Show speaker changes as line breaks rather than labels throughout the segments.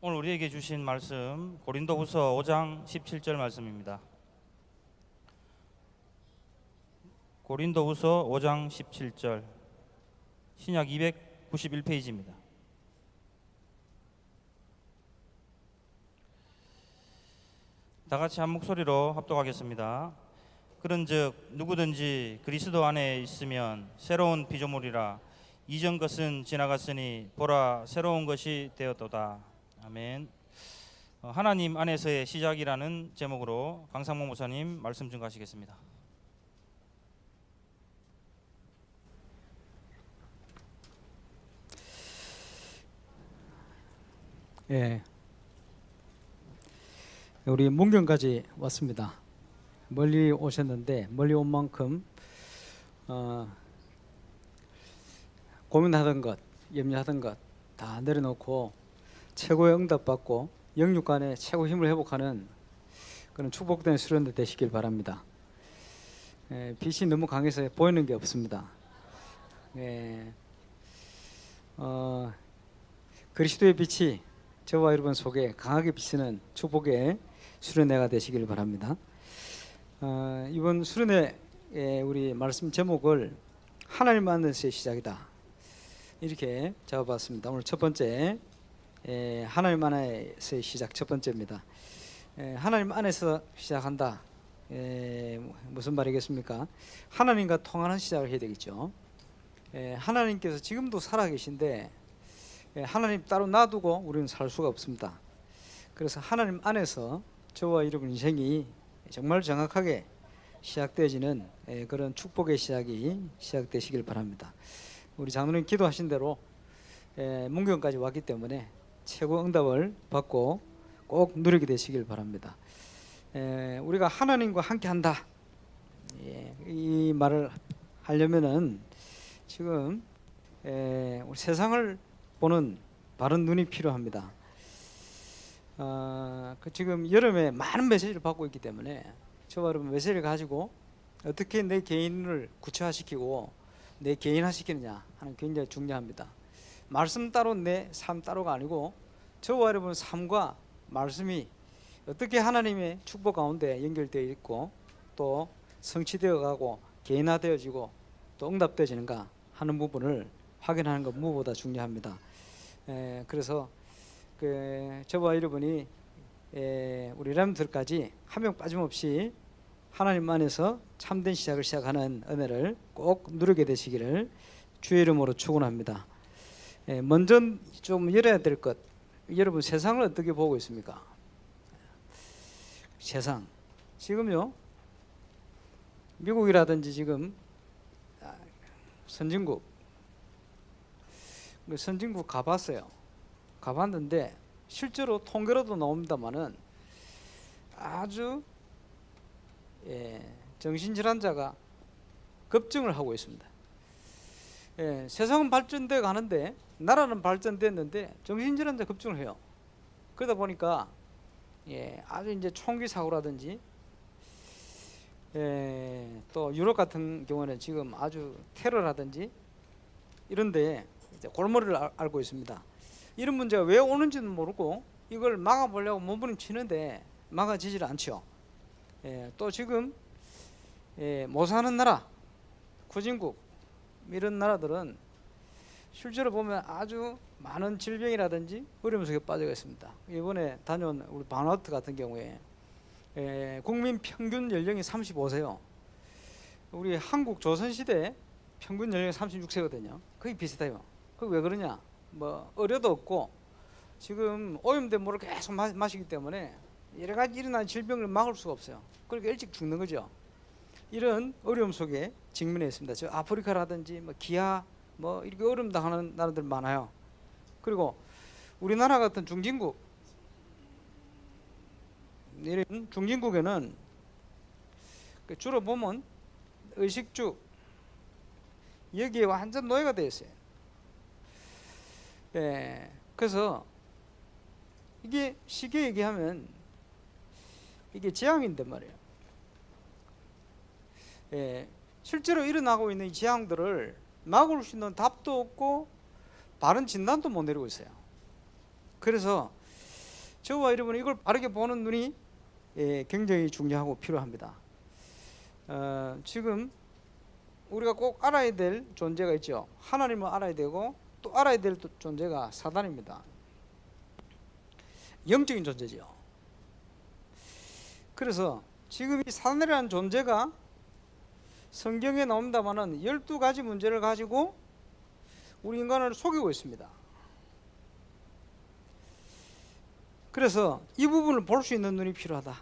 오늘 우리에게 주신 말씀 고린도후서 5장 17절 말씀입니다. 고린도후서 5장 17절, 신약 291페이지입니다. 다 같이 한 목소리로 합독하겠습니다. 그런즉 누구든지 그리스도 안에 있으면 새로운 피조물이라, 이전 것은 지나갔으니 보라 새로운 것이 되었도다. 아멘. 하나님 안에서의 시작이라는 제목으로 강상모 목사님 말씀 증거하시겠습니다.
예, 우리 문경까지 왔습니다. 멀리 오셨는데 멀리 온 만큼 고민하던 것, 염려하던 것 다 내려놓고 최고의 응답받고 영육간에 최고 힘을 회복하는 그런 축복된 수련회 되시길 바랍니다. 빛이 너무 강해서 보이는 게 없습니다. 그리스도의 빛이 저와 여러분 속에 강하게 비치는 축복의 수련회가 되시길 바랍니다. 이번 수련회 우리 말씀 제목을 하나님 안에서의 시작이다, 이렇게 잡아봤습니다. 오늘 첫 번째, 하나님 안에서의 시작 첫 번째입니다. 하나님 안에서 시작한다. 무슨 말이겠습니까? 하나님과 통하는 시작을 해야 되겠죠. 하나님께서 지금도 살아계신데 하나님 따로 놔두고 우리는 살 수가 없습니다. 그래서 하나님 안에서 저와 여러분 인생이 정말 정확하게 시작되어지는 그런 축복의 시작이 시작되시길 바랍니다. 우리 장로님 기도하신 대로 문경까지 왔기 때문에 최고 응답을 받고 꼭 누리게 되시길 바랍니다. 우리가 하나님과 함께 한다, 이 말을 하려면은 지금 우리 세상을 보는 바른 눈이 필요합니다. 지금 여름에 많은 메시지를 받고 있기 때문에 저와 여러분 메시지를 가지고 어떻게 내 개인을 구체화시키고 내 개인화시키느냐 하는 게 굉장히 중요합니다. 말씀 따로 내 삶 따로가 아니고 저와 여러분 삶과 말씀이 어떻게 하나님의 축복 가운데 연결되어 있고 또 성취되어 가고 개인화되어지고 또 응답되어지는가 하는 부분을 확인하는 것 무엇보다 중요합니다. 그래서 저와 여러분이 우리 렘들까지 한 명 빠짐없이 하나님 안에서 참된 시작을 시작하는 은혜를 꼭 누리게 되시기를 주의 이름으로 축원합니다. 먼저 좀 열어야 될 것, 여러분 세상을 어떻게 보고 있습니까? 세상 지금요, 미국이라든지 지금 선진국 가봤어요. 가봤는데 실제로 통계로도 나옵니다만은 아주 정신질환자가 급증을 하고 있습니다. 세상은 발전돼 가는데 나라는 발전됐는데 정신질환자 급증을 해요. 그러다 보니까 아주 이제 총기 사고라든지 또 유럽 같은 경우는 지금 아주 테러라든지 이런데 골머리를 앓고 있습니다. 이런 문제가 왜 오는지는 모르고 이걸 막아보려고 몸부림치는데 막아지질 않죠. 또 지금 못 사는 나라, 후진국 이런 나라들은 실제로 보면 아주 많은 질병이라든지 어려움 속에 빠져 있습니다. 이번에 다녀온 우리 바누아투 같은 경우에 국민 평균 연령이 35세요. 우리 한국 조선시대 평균 연령이 36세거든요. 거의 비슷해요. 그게 왜 그러냐? 뭐 어려도 없고 지금 오염된 물을 계속 마시기 때문에 여러 가지 일어나는 질병을 막을 수가 없어요. 그러니까 일찍 죽는 거죠. 이런 어려움 속에 직면해 있습니다. 저 아프리카라든지 뭐 기아 뭐 이렇게 어려움 당하는 나라들 많아요. 그리고 우리나라 같은 중진국, 이런 중진국에는 주로 보면 의식주 여기에 완전 노예가 되어 있어요. 그래서 이게 쉽게 얘기하면 이게 재앙인데 말이에요. 실제로 일어나고 있는 이 재앙들을 막을 수 있는 답도 없고 바른 진단도 못 내리고 있어요. 그래서 저와 여러분은 이걸 바르게 보는 눈이 굉장히 중요하고 필요합니다. 지금 우리가 꼭 알아야 될 존재가 있죠. 하나님을 알아야 되고 또 알아야 될 존재가 사단입니다. 영적인 존재죠. 그래서 지금 이 사단이라는 존재가 성경에 나옵니다마는 12가지 문제를 가지고 우리 인간을 속이고 있습니다. 그래서 이 부분을 볼 수 있는 눈이 필요하다.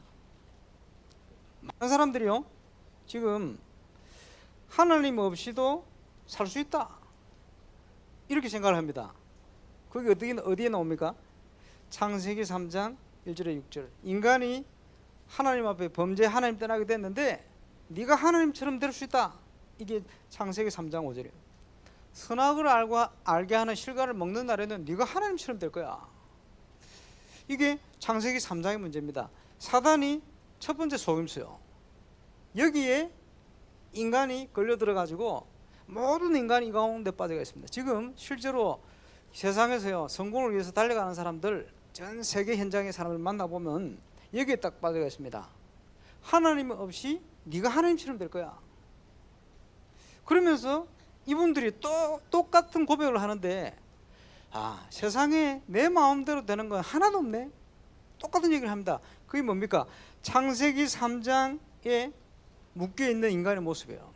많은 사람들이요, 지금 하나님 없이도 살 수 있다 이렇게 생각을 합니다. 그게 어디에 나옵니까? 창세기 3장 1절에 6절. 인간이 하나님 앞에 범죄 하나님 떠나게 됐는데 네가 하나님처럼 될 수 있다. 이게 창세기 3장 5절이에요. 선악을 알게 하는 실과를 먹는 날에는 네가 하나님처럼 될 거야. 이게 창세기 3장의 문제입니다. 사단이 첫 번째 속임수요. 여기에 인간이 걸려들어가지고 모든 인간이 이 가운데 빠져가 있습니다. 지금 실제로 세상에서요, 성공을 위해서 달려가는 사람들, 전 세계 현장의 사람을 만나보면 여기에 딱 빠져가 있습니다. 하나님 없이 네가 하나님처럼 될 거야. 그러면서 이분들이 또 똑같은 고백을 하는데, 세상에 내 마음대로 되는 건 하나도 없네. 똑같은 얘기를 합니다. 그게 뭡니까? 창세기 3장에 묶여있는 인간의 모습이에요.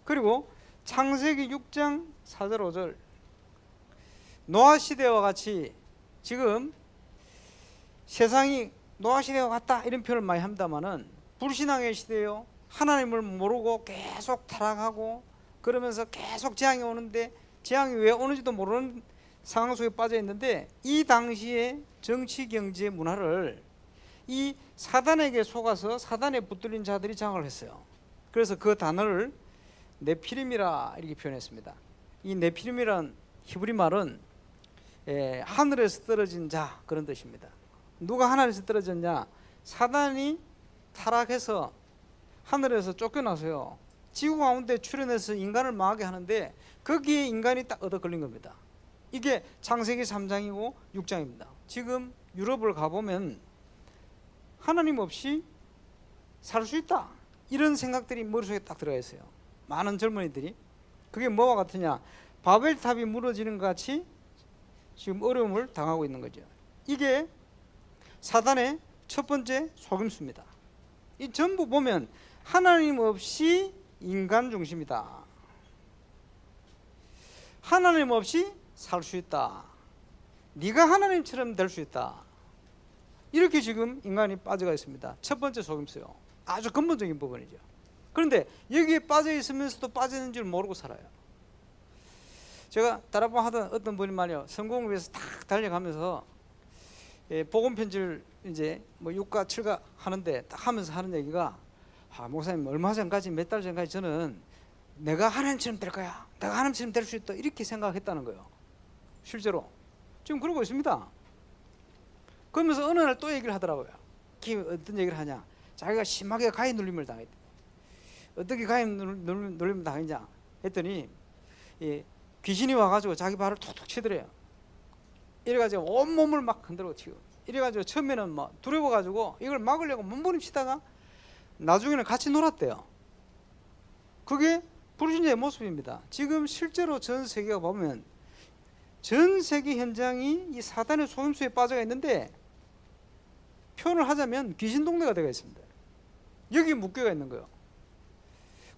그리고 창세기 6장 4절 5절, 노아 시대와 같이 지금 세상이 노아 시대와 같다 이런 표현을 많이 합니다마는 불신앙의 시대요, 하나님을 모르고 계속 타락하고 그러면서 계속 재앙이 오는데 재앙이 왜 오는지도 모르는 상황 속에 빠져 있는데, 이 당시에 정치 경제 문화를 이 사단에게 속아서 사단에 붙들린 자들이 장악을 했어요. 그래서 그 단어를 네피림이라 이렇게 표현했습니다. 이 네피림이란 히브리 말은 하늘에서 떨어진 자 그런 뜻입니다. 누가 하늘에서 떨어졌냐? 사단이 타락해서 하늘에서 쫓겨나서요, 지구 가운데 출현해서 인간을 망하게 하는데 거기에 인간이 딱 얻어 걸린 겁니다. 이게 창세기 3장이고 6장입니다. 지금 유럽을 가보면 하나님 없이 살 수 있다 이런 생각들이 머릿속에 딱 들어가 있어요. 많은 젊은이들이. 그게 뭐와 같으냐? 바벨탑이 무너지는 것 같이 지금 어려움을 당하고 있는 거죠. 이게 사단의 첫 번째 속임수입니다. 이 전부 보면 하나님 없이 인간 중심이다. 하나님 없이 살 수 있다. 네가 하나님처럼 될 수 있다. 이렇게 지금 인간이 빠져가 있습니다. 첫 번째 속임수요. 아주 근본적인 부분이죠. 그런데 여기에 빠져 있으면서도 빠지는 줄 모르고 살아요. 제가 다락방 하던 어떤 분이 말이요, 성공을 위해서 탁 달려가면서 복음 편지를 이제 뭐 6가 7가 하는데 딱 하면서 하는 얘기가, 목사님 얼마 전까지 몇 달 전까지 저는 내가 하나님처럼 될 거야, 내가 하나님처럼 될 수 있다 이렇게 생각했다는 거예요. 실제로 지금 그러고 있습니다. 그러면서 어느 날 또 얘기를 하더라고요. 어떤 얘기를 하냐? 자기가 심하게 가위 눌림을 당했대. 어떻게 가위 눌림을 당했냐 했더니 귀신이 와가지고 자기 발을 툭툭 치더래요. 이래가지고 온몸을 막 흔들어 치고, 이래가지고 처음에는 막 두려워가지고 이걸 막으려고 몸부림치다가 나중에는 같이 놀았대요. 그게 불신자의 모습입니다. 지금 실제로 전 세계가 보면 전 세계 현장이 이 사단의 속임수에 빠져 있는데, 표현을 하자면 귀신 동네가 되어 있습니다. 여기 묶여가 있는 거예요.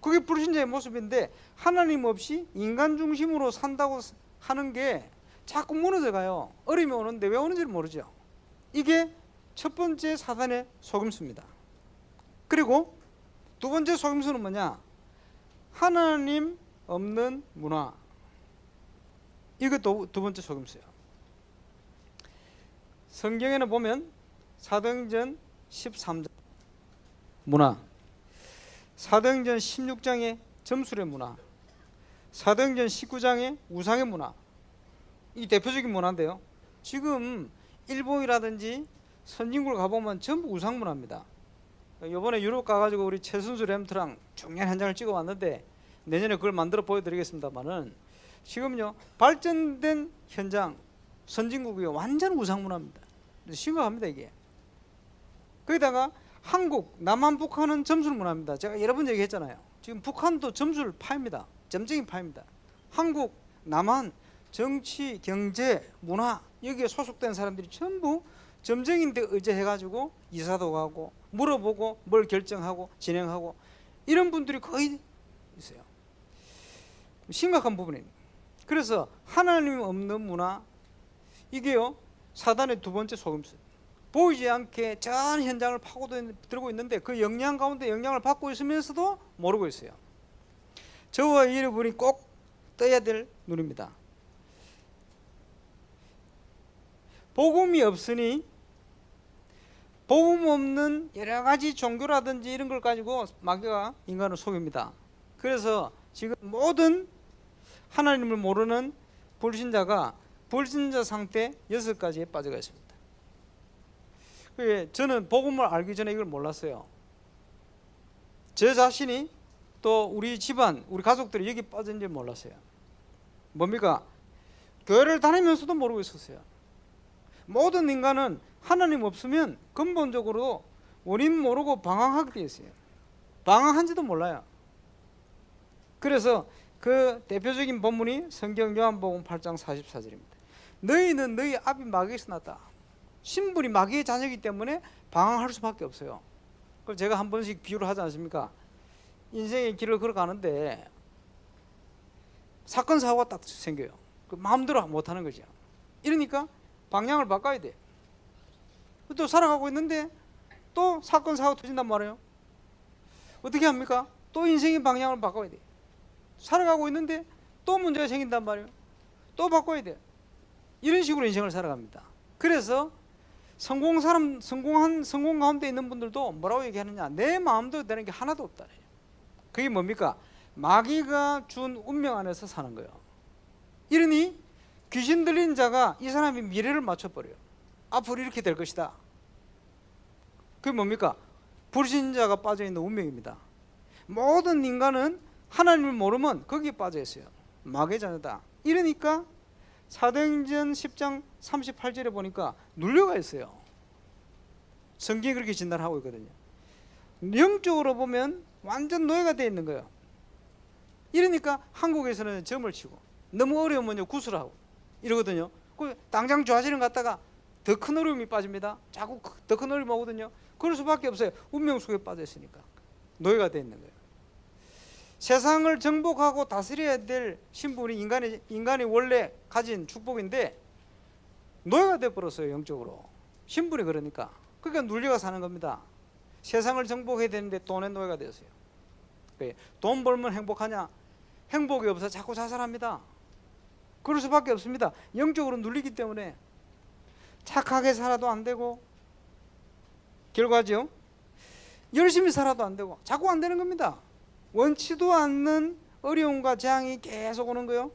그게 불신자의 모습인데, 하나님 없이 인간 중심으로 산다고 하는 게 자꾸 무너져 가요. 어려움이 오는데 왜 오는지를 모르죠. 이게 첫 번째 사단의 속임수입니다. 그리고 두 번째 속임수는 뭐냐? 하나님 없는 문화. 이것도 두 번째 속임수예요. 성경에는 보면 사도행전 13장 문화, 사도행전 16장의 점술의 문화, 사도행전 19장의 우상의 문화, 이 대표적인 문화인데요. 지금 일본이라든지 선진국을 가보면 전부 우상 문화입니다. 이번에 유럽 가가지고 우리 최순수 램트랑 중요한 현장을 찍어왔는데 내년에 그걸 만들어 보여드리겠습니다만은, 지금요 발전된 현장 선진국이 완전 우상 문화입니다. 심각합니다 이게. 거기다가 한국, 남한, 북한은 점수를 문화입니다. 제가 여러 번 얘기했잖아요. 지금 북한도 점수를 파입니다. 점쟁이 파입니다. 한국, 남한, 정치, 경제, 문화 여기에 소속된 사람들이 전부 점쟁이인데 의지해가지고 이사도 가고 물어보고 뭘 결정하고 진행하고 이런 분들이 거의 있어요. 심각한 부분입니다. 그래서 하나님 없는 문화 이게요 사단의 두 번째 속임수. 보이지 않게 전 현장을 파고들고 있는데 그 영향 가운데 영향을 받고 있으면서도 모르고 있어요. 저와 여러분이 꼭 떠야 될 눈입니다. 복음이 없으니 복음 없는 여러 가지 종교라든지 이런 걸 가지고 마귀가 인간을 속입니다. 그래서 지금 모든 하나님을 모르는 불신자가 불신자 상태 6가지에 빠져가 있습니다. 저는 복음을 알기 전에 이걸 몰랐어요. 제 자신이 또 우리 집안, 우리 가족들이 여기 빠진지 몰랐어요. 뭡니까? 교회를 다니면서도 모르고 있었어요. 모든 인간은 하나님 없으면 근본적으로 원인 모르고 방황하게 되어 있어요. 방황한지도 몰라요. 그래서 그 대표적인 본문이 성경 요한복음 8장 44절입니다. 너희는 너희 아비 마귀에서 났다. 신분이 마귀의 자녀이기 때문에 방황할 수밖에 없어요. 그럼 제가 한 번씩 비유를 하지 않습니까? 인생의 길을 걸어가는데 사건 사고가 딱 생겨요. 그 마음대로 못하는 거죠. 이러니까 방향을 바꿔야 돼. 또 살아가고 있는데 또 사건 사고 터진단 말이에요. 어떻게 합니까? 또 인생의 방향을 바꿔야 돼. 살아가고 있는데 또 문제가 생긴단 말이에요. 또 바꿔야 돼. 이런 식으로 인생을 살아갑니다. 그래서 성공 가운데 있는 분들도 뭐라고 얘기하느냐? 내 마음대로 되는 게 하나도 없다. 그게 뭡니까? 마귀가 준 운명 안에서 사는 거예요. 이러니 귀신 들린 자가 이 사람이 미래를 맞춰버려요. 앞으로 이렇게 될 것이다. 그게 뭡니까? 불신자가 빠져있는 운명입니다. 모든 인간은 하나님을 모르면 거기에 빠져있어요. 마귀의 자녀다. 이러니까 사도행전 10장 38절에 보니까 눌려가 있어요. 성경이 그렇게 진단하고 있거든요. 영적으로 보면 완전 노예가 되어 있는 거예요. 이러니까 한국에서는 점을 치고 너무 어려우면 구슬하고 이러거든요. 당장 좋아지는 것 같다가 더 큰 어려움이 빠집니다. 자꾸 더 큰 어려움이 오거든요. 그럴 수밖에 없어요. 운명 속에 빠져 있으니까 노예가 되어 있는 거예요. 세상을 정복하고 다스려야 될 신분이 인간이 원래 가진 축복인데 노예가 되어버렸어요. 영적으로 신분이 그러니까 눌려가 사는 겁니다. 세상을 정복해야 되는데 돈의 노예가 되었어요. 돈 벌면 행복하냐? 행복이 없어 자꾸 자살합니다. 그럴 수밖에 없습니다. 영적으로 눌리기 때문에 착하게 살아도 안 되고 결과죠. 열심히 살아도 안 되고 자꾸 안 되는 겁니다. 원치도 않는 어려움과 재앙이 계속 오는 거예요.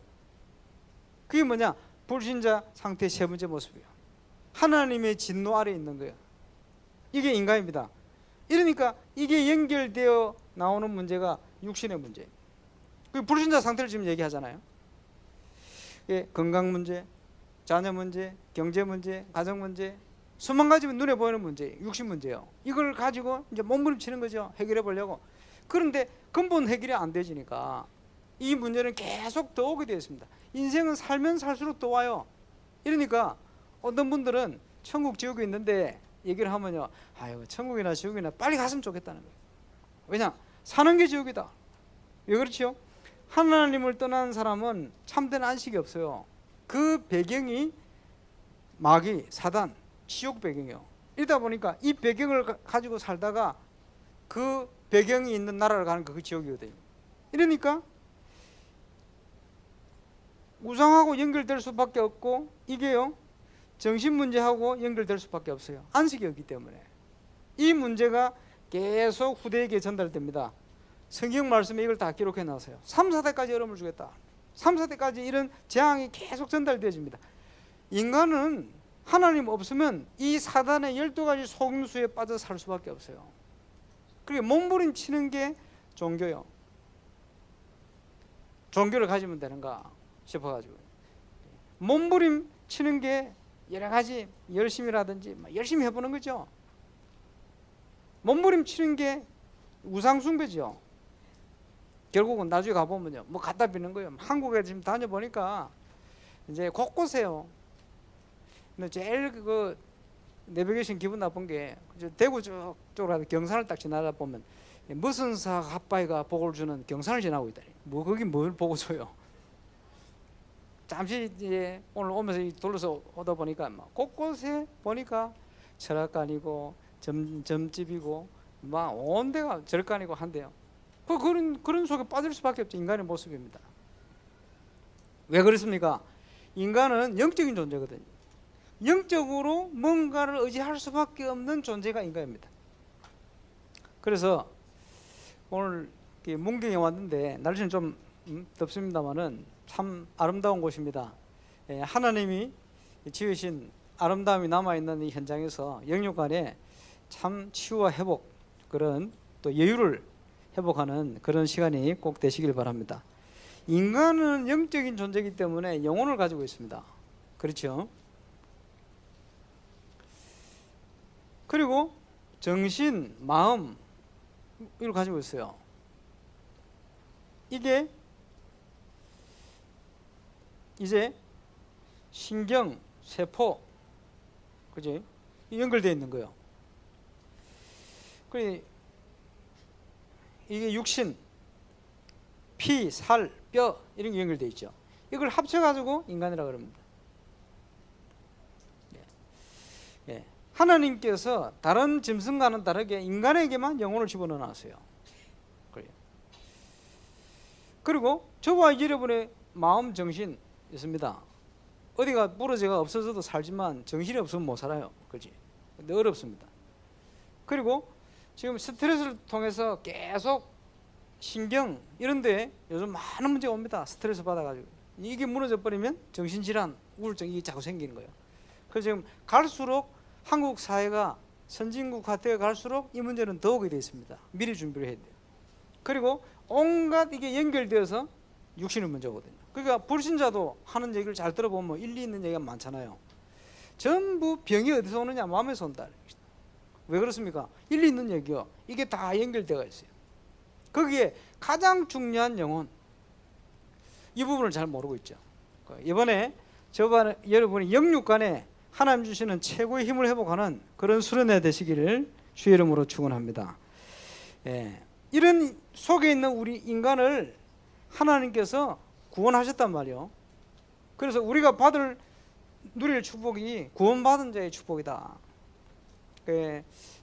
그게 뭐냐? 불신자 상태의 세 번째 모습이에요. 하나님의 진노 아래 있는 거예요. 이게 인간입니다. 이러니까 이게 연결되어 나오는 문제가 육신의 문제예요. 그 불신자 상태를 지금 얘기하잖아요. 예, 건강 문제, 자녀 문제, 경제 문제, 가정 문제, 수만 가지면 눈에 보이는 문제, 육신 문제예요. 이걸 가지고 이제 몸부림치는 거죠. 해결해 보려고. 그런데 근본 해결이 안 되지니까 이 문제는 계속 더 오게 되어 있습니다. 인생은 살면 살수록 더 와요. 이러니까 어떤 분들은 천국 지옥이 있는데 얘기를 하면요, 아유 천국이나 지옥이나 빨리 갔으면 좋겠다는 거예요. 왜냐? 사는 게 지옥이다. 왜 그렇죠? 하나님을 떠난 사람은 참된 안식이 없어요. 그 배경이 마귀, 사단, 지옥 배경이요. 이러다 보니까 이 배경을 가지고 살다가 그 배경이 있는 나라를 가는 그 지옥이거든요. 이러니까 우상하고 연결될 수밖에 없고 이게요 정신 문제하고 연결될 수밖에 없어요. 안식이 없기 때문에. 이 문제가 계속 후대에게 전달됩니다. 성경 말씀에 이걸 다 기록해 놨어요. 3, 4대까지 어려움을 주겠다. 3, 4대까지 이런 재앙이 계속 전달되어집니다. 인간은 하나님 없으면 이 사단의 12가지 속임수에 빠져 살 수밖에 없어요. 그게 몸부림치는 게 종교요. 종교를 가지면 되는가 싶어가지고 몸부림치는 게 여러 가지 열심이라든지 열심히 해보는 거죠. 몸부림치는 게 우상숭배죠. 결국은 나중에 가보면요, 뭐 갖다 비는 거예요. 한국에 지금 다녀보니까 이제 곳곳에요. 근데 제일 그 내비게이션 기분 나쁜 게 대구 쪽으로 경산을 딱 지나다 보면 무슨 사 핫바이가 복을 주는 경산을 지나고 있다. 뭐 거기 뭘 보고 줘요. 잠시 이제 오늘 오면서 둘러서 오다 보니까 막 곳곳에 보니까 철학관이고 점집이고 막 온 데가 절간이고 한데요. 그런 속에 빠질 수밖에 없죠. 인간의 모습입니다. 왜 그렇습니까? 인간은 영적인 존재거든요. 영적으로 뭔가를 의지할 수밖에 없는 존재가 인간입니다. 그래서 오늘 문경에 왔는데 날씨는 좀 덥습니다만은 참 아름다운 곳입니다. 하나님이 지으신 아름다움이 남아있는 이 현장에서 영육간에 참 치유와 회복, 그런 또 여유를 회복하는 그런 시간이 꼭 되시길 바랍니다. 인간은 영적인 존재이기 때문에 영혼을 가지고 있습니다. 그렇죠? 그리고 정신, 마음 이걸 가지고 있어요. 이게 이제 신경, 세포, 그지? 연결되어 있는 거예요. 그래 이게 육신, 피, 살, 뼈 이런 게 연결되어 있죠. 이걸 합쳐가지고 인간이라고 그럽니다. 예. 하나님께서 다른 짐승과는 다르게 인간에게만 영혼을 집어넣어 놨어요. 그래요. 그리고 저와 여러분의 마음, 정신 있습니다. 어디가 부러져가 없어져도 살지만 정신이 없으면 못 살아요. 그렇지? 근데 어렵습니다. 그리고 지금 스트레스를 통해서 계속 신경 이런 데 요즘 많은 문제가 옵니다. 스트레스 받아가지고 이게 무너져 버리면 정신질환, 우울증 이게 자꾸 생기는 거예요. 그래서 지금 갈수록 한국 사회가 선진국화 되어 갈수록 이 문제는 더 오게 되어 있습니다. 미리 준비를 해야 돼요. 그리고 온갖 이게 연결되어서 육신의 문제거든요. 그러니까 불신자도 하는 얘기를 잘 들어보면 일리 있는 얘기가 많잖아요. 전부 병이 어디서 오느냐? 마음에서 온다. 왜 그렇습니까? 일리 있는 얘기요. 이게 다 연결되어 있어요. 거기에 가장 중요한 영혼, 이 부분을 잘 모르고 있죠. 이번에 저번 여러분이 영육간에 하나님 주시는 최고의 힘을 회복하는 그런 수련회 되시기를 주의 이름으로 축원합니다. 이런 속에 있는 우리 인간을 하나님께서 구원하셨단 말이요. 그래서 우리가 누릴 축복이 구원받은 자의 축복이다.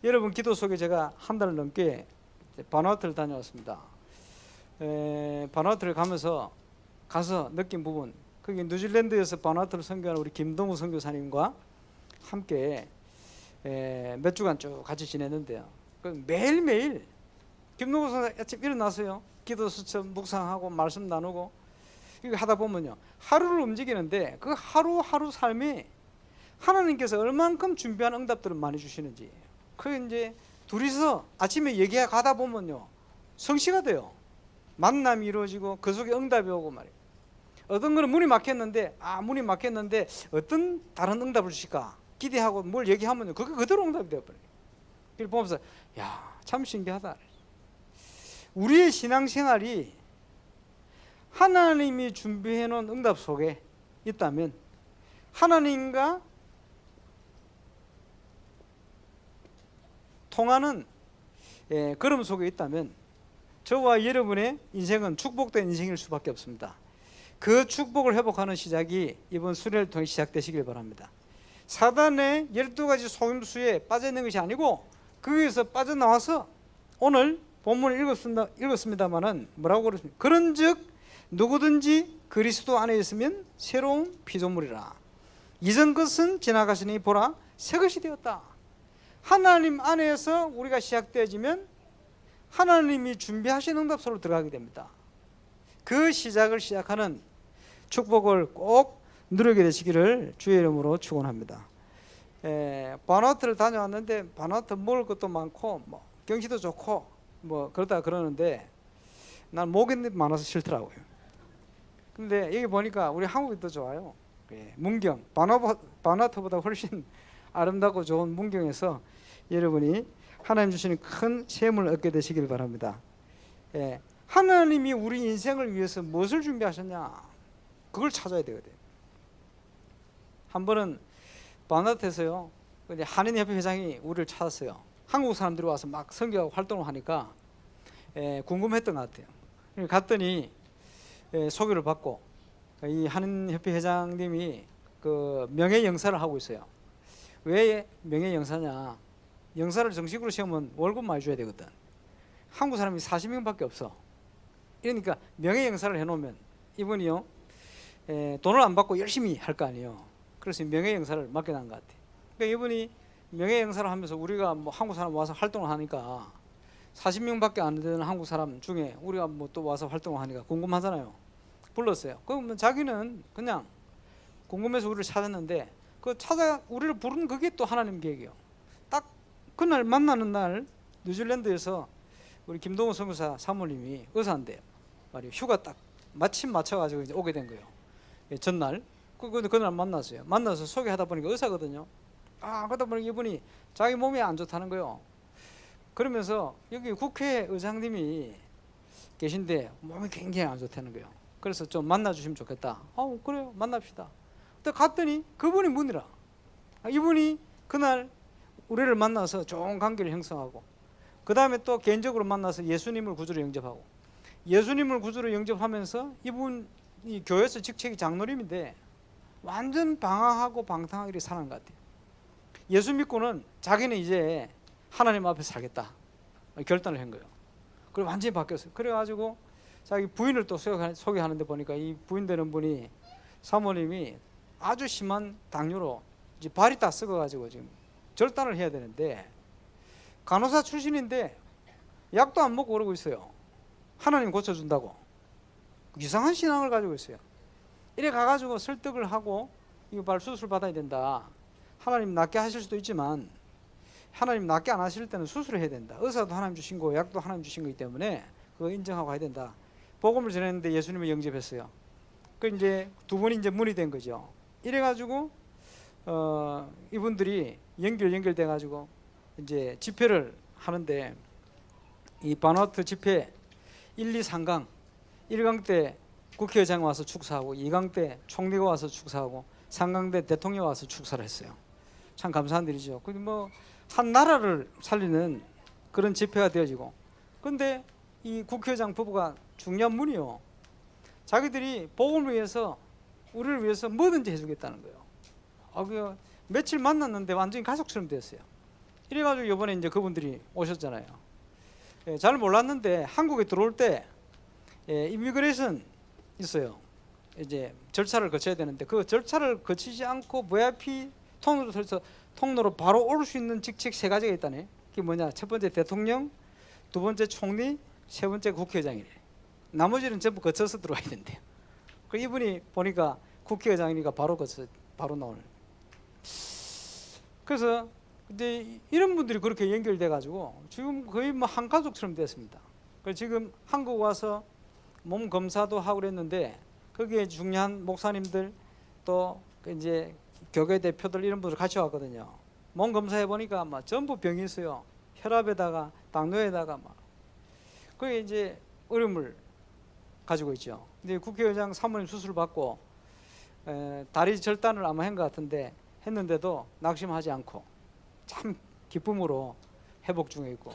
여러분 기도 속에 제가 한 달 넘게 바누아투를 다녀왔습니다. 바누아투를 가서 느낀 부분, 거기 뉴질랜드에서 바누아투를 선교하는 우리 김동우 선교사님과 함께 몇 주간 쭉 같이 지냈는데요. 매일매일 김동우 선교사 아침 일어나서요, 기도 수첩 묵상하고 말씀 나누고 이거 하다 보면요, 하루를 움직이는데 그 하루하루 삶이 하나님께서 얼만큼 준비한 응답들을 많이 주시는지, 그 이제 둘이서 아침에 얘기해 가다 보면요 성취가 돼요. 만남이 이루어지고 그 속에 응답이 오고 말이에요. 어떤 거는 문이 막혔는데 어떤 다른 응답을 주실까 기대하고 뭘 얘기하면요 그게 그대로 응답이 되어버려요. 그걸 보면서 야, 참 신기하다. 우리의 신앙생활이 하나님이 준비해 놓은 응답 속에 있다면, 하나님과 통하는 걸음 속에 있다면 저와 여러분의 인생은 축복된 인생일 수밖에 없습니다. 그 축복을 회복하는 시작이 이번 수련을 통해 시작되시길 바랍니다. 사단의 12가지 속임수에 빠져 있는 것이 아니고 거기에서 빠져나와서 오늘 본문을 읽었습니다마는 뭐라고 그랬습니까? 그런즉 누구든지 그리스도 안에 있으면 새로운 피조물이라. 이전 것은 지나가시니 보라 새 것이 되었다. 하나님 안에서 우리가 시작되어지면 하나님이 준비하신 응답소로 들어가게 됩니다. 그 시작하는 축복을 꼭 누리게 되시기를 주의 이름으로 축원합니다. 바누아투를 다녀왔는데 바누아투 먹을 것도 많고 경치도 좋고 그러다 그러는데 난 목이 많아서 싫더라고요. 근데 여기 보니까 우리 한국이 더 좋아요. 예, 문경 바누아투보다 훨씬 아름답고 좋은 문경에서 여러분이 하나님 주시는 큰 셈을 얻게 되시길 바랍니다. 예, 하나님이 우리 인생을 위해서 무엇을 준비하셨냐, 그걸 찾아야 되거든요. 한 번은 바누아투에서요, 한인협회 회장이 우리를 찾았어요. 한국 사람들이 와서 막 선교하고 활동을 하니까 궁금했던 것 같아요. 갔더니 소개를 받고, 이 한인협회 회장님이 그 명예영사를 하고 있어요. 왜 명예영사냐? 영사를 정식으로 세우면 월급 많이 줘야 되거든. 한국 사람이 40명밖에 없어. 그러니까 명예영사를 해놓으면 이분이요, 돈을 안 받고 열심히 할 거 아니에요. 그래서 명예영사를 맡겨놓은 것 같아요. 그러니까 이분이 명예영사를 하면서 우리가 뭐 한국 사람 와서 활동을 하니까 40명밖에 안 되는 한국 사람 중에 우리가 뭐 또 와서 활동을 하니까 궁금하잖아요. 불렀어요. 그러면 자기는 그냥 궁금해서 우리를 찾았는데, 그 우리를 부른 그게 또 하나님 계획이에요. 딱 그날 만나는 날 뉴질랜드에서 우리 김동호 선교사 사모님이 의사인데 말이에요. 휴가 딱 마침 맞춰가지고 이제 오게 된 거예요. 전날 그날 만났어요. 만나서 소개하다 보니까 의사거든요. 그러다 보니까 이분이 자기 몸이 안 좋다는 거예요. 그러면서 여기 국회의장님이 계신데 몸이 굉장히 안 좋다는 거예요. 그래서 좀 만나주시면 좋겠다. 그래요, 만납시다. 근데 갔더니 그분이 문이라. 이분이 그날 우리를 만나서 좋은 관계를 형성하고, 그 다음에 또 개인적으로 만나서 예수님을 구주로 영접하고, 예수님을 구주로 영접하면서 이분이 교회에서 직책이 장로님인데 완전 방황하고 방탕하게 이렇게 사는 것 같아요. 예수 믿고는 자기는 이제 하나님 앞에 살겠다 결단을 한 거예요. 그리고 완전히 바뀌었어요. 그래가지고 자기 부인을 또 소개하는데 보니까 이 부인 되는 분이 사모님이 아주 심한 당뇨로 이제 발이 다 썩어가지고 지금 절단을 해야 되는데, 간호사 출신인데 약도 안 먹고 그러고 있어요. 하나님 고쳐준다고 이상한 신앙을 가지고 있어요. 이래 가가지고 설득을 하고 이거 발 수술 받아야 된다. 하나님 낫게 하실 수도 있지만 하나님 낫게 안 하실 때는 수술을 해야 된다. 의사도 하나님 주신 거, 약도 하나님 주신 거기 때문에 그거 인정하고 해야 된다. 복음을 전했는데 예수님을 영접했어요. 그 이제 두 분이 이제 문이 된 거죠. 이래가지고 이분들이 연결돼 가지고 이제 집회를 하는데, 이 바누아투 집회 1, 2, 3강 1강 때 국회의장 와서 축사하고, 2강 때 총리가 와서 축사하고, 3강 때 대통령 와서 축사를 했어요. 참 감사한 일이죠. 그 뭐 한 나라를 살리는 그런 집회가 되어지고, 근데 이 국회의장 부부가 중요한 분이요, 자기들이 복음을 위해서 우리를 위해서 뭐든지 해주겠다는 거예요. 그 며칠 만났는데 완전히 가족처럼 됐어요. 이래가지고 이번에 이제 그분들이 오셨잖아요. 잘 몰랐는데 한국에 들어올 때 이미그레이션 있어요. 이제 절차를 거쳐야 되는데 그 절차를 거치지 않고 VIP 통로로 바로 올 수 있는 직책 3가지가 있다네. 그게 뭐냐? 첫 번째 대통령, 두 번째 총리, 세 번째 국회의장이래. 나머지는 전부 거쳐서 들어와야 된대요. 그 이분이 보니까 국회의장이니까 바로 나오는. 그래서 근데 이런 분들이 그렇게 연결돼 가지고 지금 거의 뭐 한 가족처럼 됐습니다. 그래서 지금 한국 와서 몸 검사도 하고 그랬는데, 거기에 중요한 목사님들 또 이제 교회 대표들 이런 분들 같이 왔거든요. 몸 검사해 보니까 막 전부 병이 있어요. 혈압에다가 당뇨에다가 막. 그게 이제 어려움을 가지고 있죠. 근데 국회의장 사모님 수술 받고 다리 절단을 아마 한 것 같은데 했는데도 낙심하지 않고 참 기쁨으로 회복 중에 있고,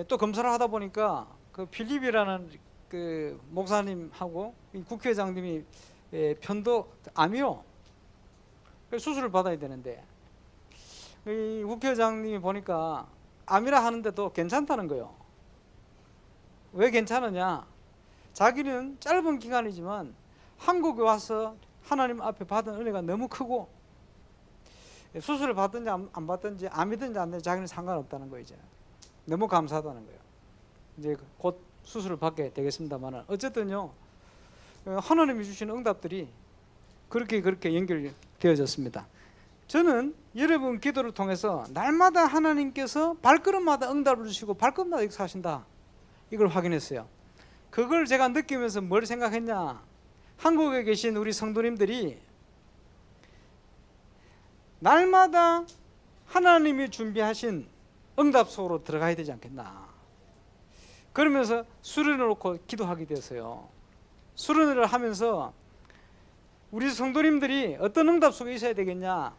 또 검사를 하다 보니까 그 필립이라는 그 목사님하고 이 국회의장님이 편도 암이요. 수술을 받아야 되는데 이 국회의장님이 보니까 암이라 하는데도 괜찮다는 거예요. 왜 괜찮으냐? 자기는 짧은 기간이지만 한국에 와서 하나님 앞에 받은 은혜가 너무 크고, 수술을 받든지 안 받든지 암이든지 안 되든지 자기는 상관없다는 거예요. 이제 너무 감사하다는 거예요. 이제 곧 수술을 받게 되겠습니다만, 어쨌든요 하나님이 주신 응답들이 그렇게 연결되어졌습니다. 저는 여러분 기도를 통해서 날마다 하나님께서 발걸음마다 응답을 주시고 발걸음마다 역사하신다, 이걸 확인했어요. 그걸 제가 느끼면서 뭘 생각했냐? 한국에 계신 우리 성도님들이 날마다 하나님이 준비하신 응답 속으로 들어가야 되지 않겠나. 그러면서 수련을 놓고 기도하게 됐어요. 수련을 하면서 우리 성도님들이 어떤 응답 속에 있어야 되겠냐.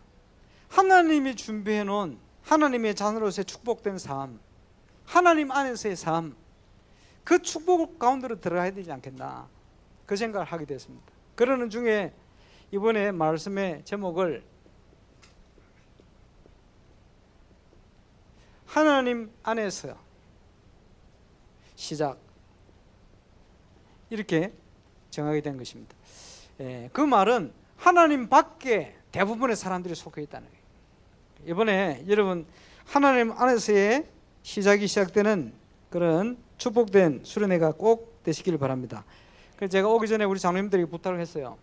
하나님이 준비해 놓은 하나님의 자녀로서의 축복된 삶, 하나님 안에서의 삶, 그 축복 가운데로 들어가야 되지 않겠나, 그 생각을 하게 됐습니다. 그러는 중에 이번에 말씀의 제목을 하나님 안에서 시작, 이렇게 정하게 된 것입니다. 그 말은 하나님 밖에 대부분의 사람들이 속해 있다는 거예요. 이번에 여러분 하나님 안에서의 시작이 시작되는 그런 축복된 수련회가 꼭 되시기를 바랍니다. 그래서 제가 오기 전에 우리 장로님들에게 부탁을 했어요.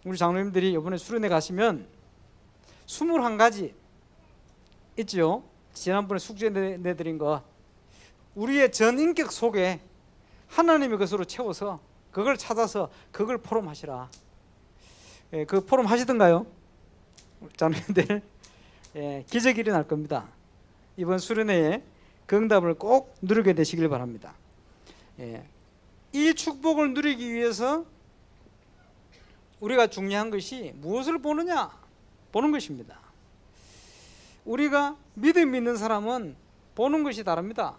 우리 장로님들이 이번에 수련회 가시면 21가지 있죠. 지난번에 숙제 내드린 거, 우리의 전 인격 속에 하나님의 것으로 채워서 그걸 찾아서 그걸 포럼하시라. 그 포럼 하시던가요? 장로님들, 기적이 일어날 겁니다. 이번 수련회에 그 응답을 꼭 누리게 되시길 바랍니다. 이 축복을 누리기 위해서 우리가 중요한 것이 무엇을 보느냐, 보는 것입니다. 우리가 믿음 있는 사람은 보는 것이 다릅니다.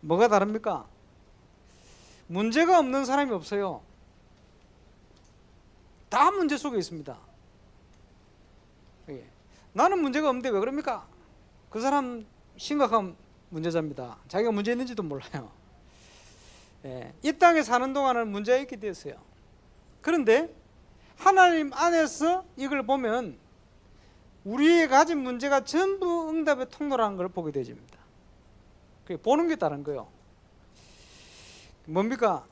뭐가 다릅니까? 문제가 없는 사람이 없어요. 다 문제 속에 있습니다. 나는 문제가 없는데 왜 그럽니까? 그 사람 심각한 문제자입니다. 자기가 문제 있는지도 몰라요. 이 땅에 사는 동안은 문제가 있게 되었어요. 그런데 하나님 안에서 이걸 보면 우리의 가진 문제가 전부 응답의 통로라는 걸 보게 되집니다. 보는 게 다른 거예요. 뭡니까?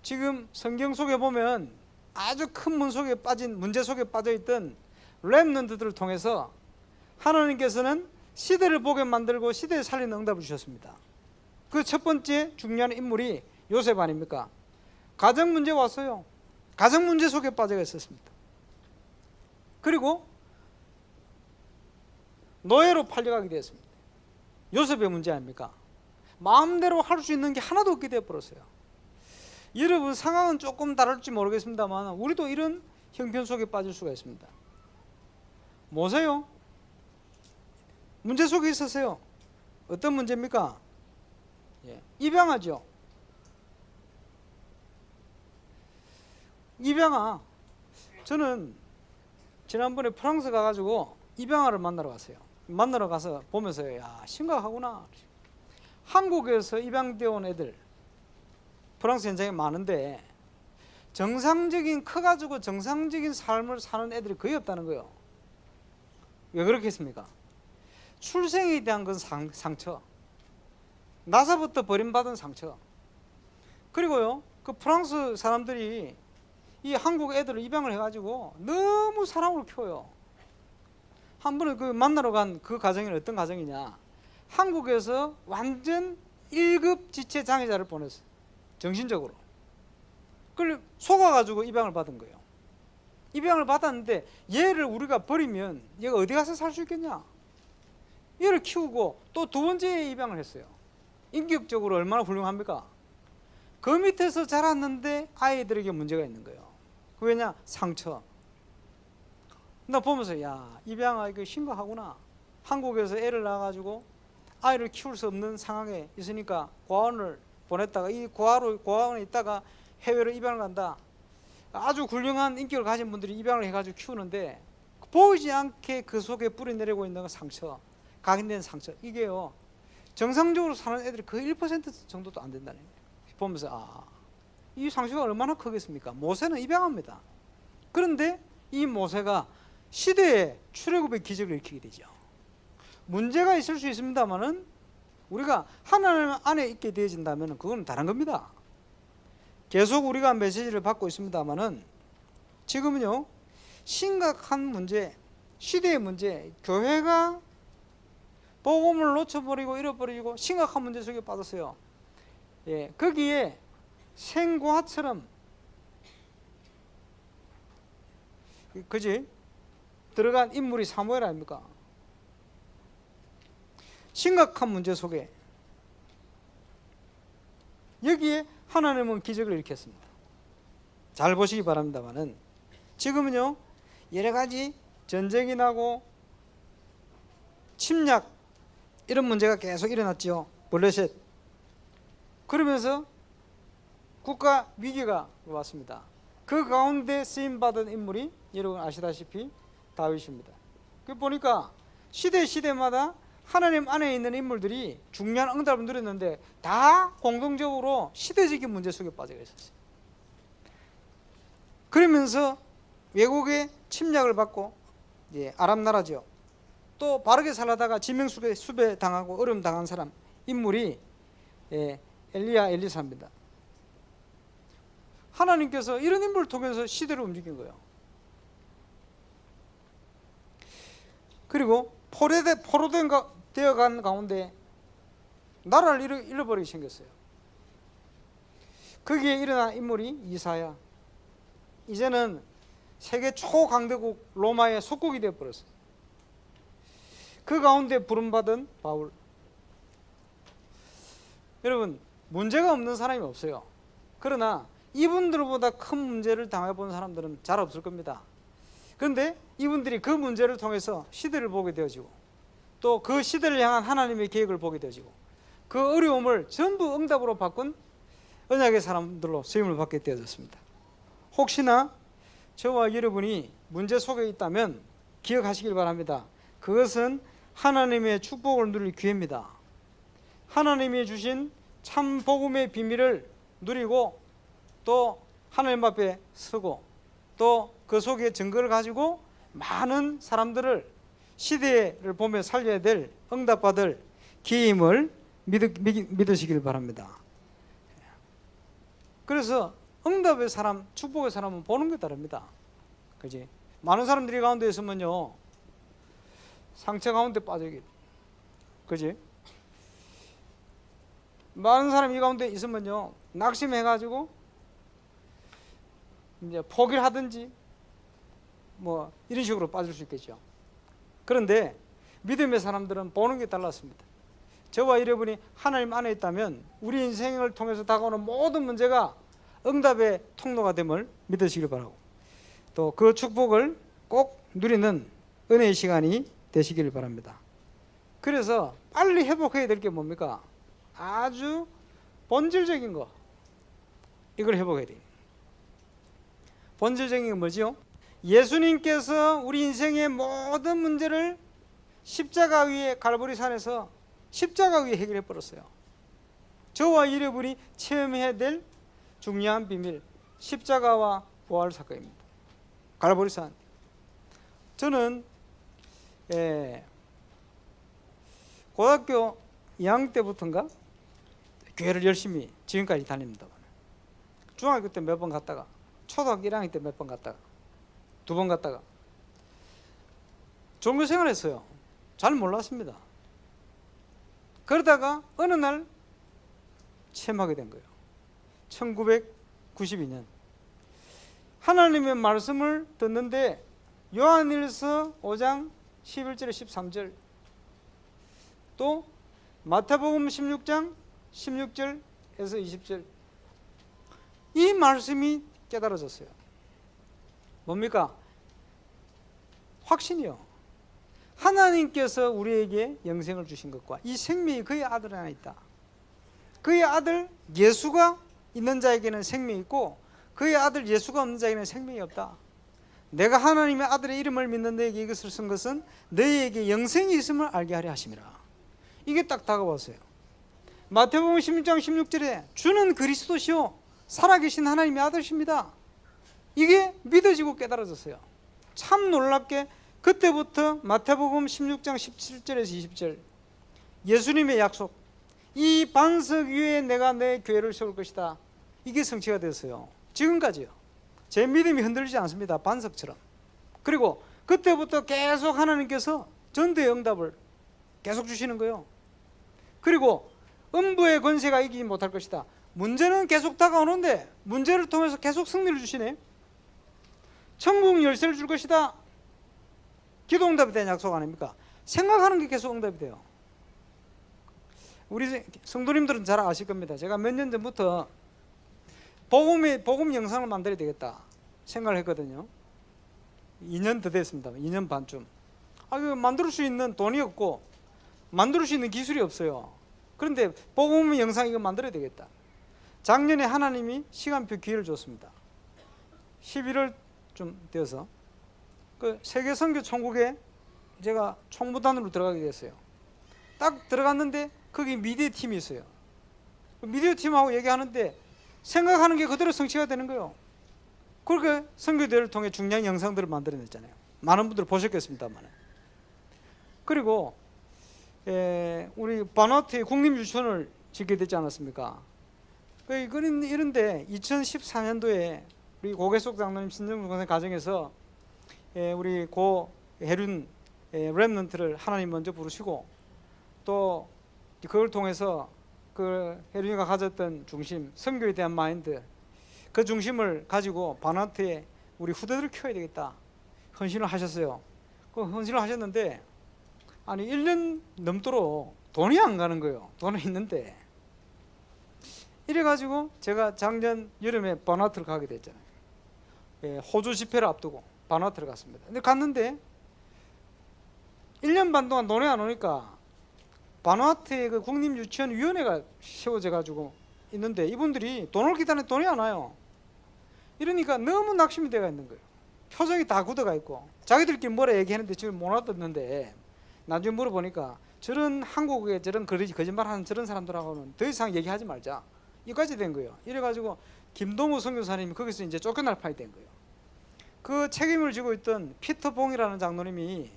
지금 성경 속에 보면 아주 큰 문제 속에 빠져있던 렘넌트들을 통해서 하나님께서는 시대를 보게 만들고 시대에 살리는 응답을 주셨습니다. 그 첫 번째 중요한 인물이 요셉 아닙니까? 가정 문제 왔어요. 가정 문제 속에 빠져 있었습니다. 그리고 노예로 팔려가게 되었습니다. 요셉의 문제 아닙니까? 마음대로 할 수 있는 게 하나도 없게 되어버렸어요. 여러분 상황은 조금 다를지 모르겠습니다만 우리도 이런 형편 속에 빠질 수가 있습니다. 뭐세요? 문제 속에 있었어요. 어떤 문제입니까? 입양아죠. 입양아. 저는 지난번에 프랑스 가가지고 입양아를 만나러 갔어요. 만나러 가서 보면서 야, 심각하구나. 한국에서 입양되어 온 애들 프랑스 현장에 많은데 정상적인, 커가지고 정상적인 삶을 사는 애들이 거의 없다는 거예요. 왜 그렇겠습니까? 출생에 대한 건 상처, 나사부터 버림받은 상처. 그리고요, 그 프랑스 사람들이 이 한국 애들을 입양을 해가지고 너무 사랑으로 키워요. 한 번에 그 만나러 간 그 가정이 어떤 가정이냐, 한국에서 완전 1급 지체 장애자를 보냈어요. 정신적으로. 그걸 속아가지고 입양을 받은 거예요. 입양을 받았는데 얘를 우리가 버리면 얘가 어디 가서 살 수 있겠냐. 얘를 키우고 또 두 번째 입양을 했어요. 인격적으로 얼마나 훌륭합니까? 그 밑에서 자랐는데 아이들에게 문제가 있는 거예요. 그 왜냐? 상처. 나 보면서 야, 입양아 이거 심각하구나. 한국에서 애를 낳아가지고 아이를 키울 수 없는 상황에 있으니까 고아원을 보냈다가 이 고아원에 있다가 해외로 입양을 간다. 아주 훌륭한 인격을 가진 분들이 입양을 해가지고 키우는데 보이지 않게 그 속에 뿌리내리고 있는 상처, 각인된 상처, 이게요 정상적으로 사는 애들이 거의 1% 정도도 안 된다는 거예요. 보면서 이 상처가 얼마나 크겠습니까? 모세는 입양합니다. 그런데 이 모세가 시대의 출애굽의 기적을 일으키게 되죠. 문제가 있을 수 있습니다만은 우리가 하나님 안에 있게 되어진다면 그건 다른 겁니다. 계속 우리가 메시지를 받고 있습니다만은 지금은요 심각한 문제, 시대의 문제, 교회가 복음을 놓쳐버리고 잃어버리고 심각한 문제 속에 빠졌어요. 거기에 생고아처럼, 그지? 들어간 인물이 사무엘 아닙니까? 심각한 문제 속에 여기에 하나님은 기적을 일으켰습니다. 잘 보시기 바랍니다만은 지금은요 여러 가지 전쟁이 나고 침략 이런 문제가 계속 일어났지요. 블레셋. 그러면서 국가 위기가 왔습니다. 그 가운데 쓰임받은 인물이 여러분 아시다시피 다윗입니다. 그 보니까 시대마다 하나님 안에 있는 인물들이 중요한 응답을 누렸는데 다 공동적으로 시대적인 문제 속에 빠져 있었어요. 그러면서 외국의 침략을 받고 아랍 나라죠. 또 바르게 살다가 지명수배 당하고 어려움 당한 사람 인물이 엘리사입니다. 하나님께서 이런 인물을 통해서 시대를 움직인 거예요. 그리고 포로되어간 가운데 나라를 잃어버리게 생겼어요. 거기에 일어난 인물이 이사야. 이제는 세계 초강대국 로마의 속국이 되어버렸어요. 그 가운데 부름받은 바울. 여러분 문제가 없는 사람이 없어요. 그러나 이분들보다 큰 문제를 당해본 사람들은 잘 없을 겁니다. 그런데 이분들이 그 문제를 통해서 시대를 보게 되어지고 또 그 시대를 향한 하나님의 계획을 보게 되어지고 그 어려움을 전부 응답으로 바꾼 언약의 사람들로 쓰임을 받게 되어졌습니다. 혹시나 저와 여러분이 문제 속에 있다면 기억하시길 바랍니다. 그것은 하나님의 축복을 누릴 기회입니다. 하나님이 주신 참 복음의 비밀을 누리고 또 하나님 앞에 서고 또 그 속에 증거를 가지고 많은 사람들을 시대를 보며 살려야 될 응답받을 기임을 믿으시길 바랍니다. 그래서 응답의 사람, 축복의 사람은 보는 게 다릅니다. 그지? 많은 사람들이 가운데 있으면요 상처 가운데 빠지게, 그지? 많은 사람이 이 가운데 있으면요 낙심해가지고 이제 포기를 하든지 뭐 이런 식으로 빠질 수 있겠죠. 그런데 믿음의 사람들은 보는 게 달랐습니다. 저와 여러분이 하나님 안에 있다면 우리 인생을 통해서 다가오는 모든 문제가 응답의 통로가 됨을 믿으시길 바라고 또 그 축복을 꼭 누리는 은혜의 시간이 되시길 바랍니다. 그래서 빨리 회복해야 될 게 뭡니까? 아주 본질적인 거, 이걸 회복해야 돼요. 본질적인 건 뭐지요? 예수님께서 우리 인생의 모든 문제를 십자가 위에 갈보리산에서 십자가 위에 해결해 버렸어요. 저와 여러분이 체험해야 될 중요한 비밀, 십자가와 부활 사건입니다. 갈보리산. 저는 고등학교 2학년 때부터인가 교회를 열심히 지금까지 다닙니다. 중학교 때 몇 번 갔다가 초등학교 1학년 때 몇 번 갔다가 2번 갔다가 종교 생활했어요. 잘 몰랐습니다. 그러다가 어느 날 체험하게 된 거예요. 1992년 하나님의 말씀을 듣는데 요한일서 5장 11절에 13절 또 마태복음 16장 16절에서 20절 이 말씀이 깨달아졌어요. 뭡니까? 확신이요. 하나님께서 우리에게 영생을 주신 것과 이 생명이 그의 아들 안에 있다. 그의 아들 예수가 있는 자에게는 생명이 있고 그의 아들 예수가 없는 자에게는 생명이 없다. 내가 하나님의 아들의 이름을 믿는 너에게 이것을 쓴 것은 너희에게 영생이 있음을 알게 하려 하심이라. 이게 딱 다가왔어요. 마태복음 16장 16절에 주는 그리스도시요 살아계신 하나님의 아들이십니다. 이게 믿어지고 깨달아졌어요. 참 놀랍게 그때부터 마태복음 16장 17절에서 20절 예수님의 약속, 이 반석 위에 내가 내 교회를 세울 것이다. 이게 성취가 됐어요. 지금까지요. 제 믿음이 흔들리지 않습니다. 반석처럼. 그리고 그때부터 계속 하나님께서 전도의 응답을 계속 주시는 거예요. 그리고 음부의 권세가 이기지 못할 것이다. 문제는 계속 다가오는데 문제를 통해서 계속 승리를 주시네. 천국 열쇠를 줄 것이다. 기도 응답에 대한 약속 아닙니까? 생각하는 게 계속 응답이 돼요. 우리 성도님들은 잘 아실 겁니다. 제가 몇 년 전부터 복음 영상을 만들어야 되겠다 생각을 했거든요. 2년 더 됐습니다. 2년 반쯤. 이거 만들 수 있는 돈이 없고 만들 수 있는 기술이 없어요. 그런데 복음 영상 이거 만들어야 되겠다. 작년에 하나님이 시간표 기회를 줬습니다. 11월쯤 되어서 그 세계 선교 총국에 제가 총무단으로 들어가게 됐어요. 딱 들어갔는데 거기 미디어 팀이 있어요. 미디어 팀하고 얘기하는데 생각하는 게 그대로 성취가 되는 거예요. 그렇게 선교대회를 통해 중요한 영상들을 만들어냈잖아요. 많은 분들 보셨겠습니다만. 그리고 우리 바누아투에 국립유치원을 짓게 됐지 않았습니까? 이런데 2014년도에 우리 고개속 장로님 신정동생 가정에서 우리 고 해륜 렘넌트를 하나님 먼저 부르시고 또 그걸 통해서 그 해륜이가 가졌던 중심, 선교에 대한 마인드, 그 중심을 가지고 바누아투에 우리 후대들을 키워야 되겠다 헌신을 하셨어요. 그 헌신을 하셨는데 아니 1년 넘도록 돈이 안 가는 거예요. 돈은 있는데. 이래가지고 제가 작년 여름에 바누아투를 가게 됐잖아요. 호주 집회를 앞두고 바누아투를 갔습니다. 근데 갔는데 1년 반 동안 돈이 안 오니까 바누아투의 그 국립유치원위원회가 세워져 가지고 있는데 이분들이 돈을 기다리는데 돈이 안 와요. 이러니까 너무 낙심이 되어 있는 거예요. 표정이 다 굳어가 있고 자기들끼리 뭐라 얘기하는데 지금 못 알아듣는데 나중에 물어보니까 저런 한국에 저런 거짓말하는 저런 사람들하고는 더 이상 얘기하지 말자 이까지 된 거예요. 이래가지고 김동우 선교사님이 거기서 이제 쫓겨날 판이 된 거예요. 그 책임을 지고 있던 피터 봉이라는 장로님이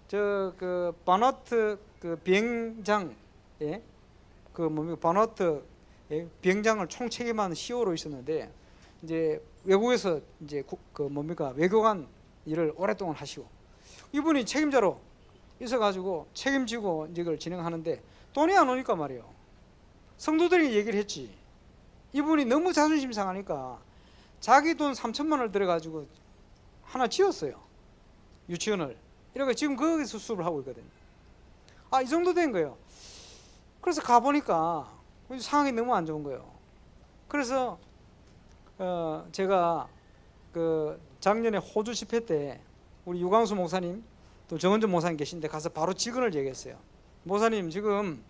그 바누아투 그 비행장 그 뭡니까 바누아투 비행장을 총 책임하는 CEO로 있었는데 이제 외국에서 이제 그 뭡니까 외교관 일을 오랫동안 하시고 이분이 책임자로 있어가지고 책임지고 이걸 진행하는데 돈이 안 오니까 말이에요. 성도들이 얘기를 했지. 이분이 너무 자존심 상하니까 자기 돈 3천만 원을 들여가지고 하나 지었어요. 유치원을. 이러니까 지금 거기서 수업을 하고 있거든요. 이 정도 된 거예요. 그래서 가보니까 상황이 너무 안 좋은 거예요. 그래서 제가 그 작년에 호주 집회 때 우리 유광수 목사님 또 정은전 목사님 계신데 가서 바로 직언을 얘기했어요. 목사님 지금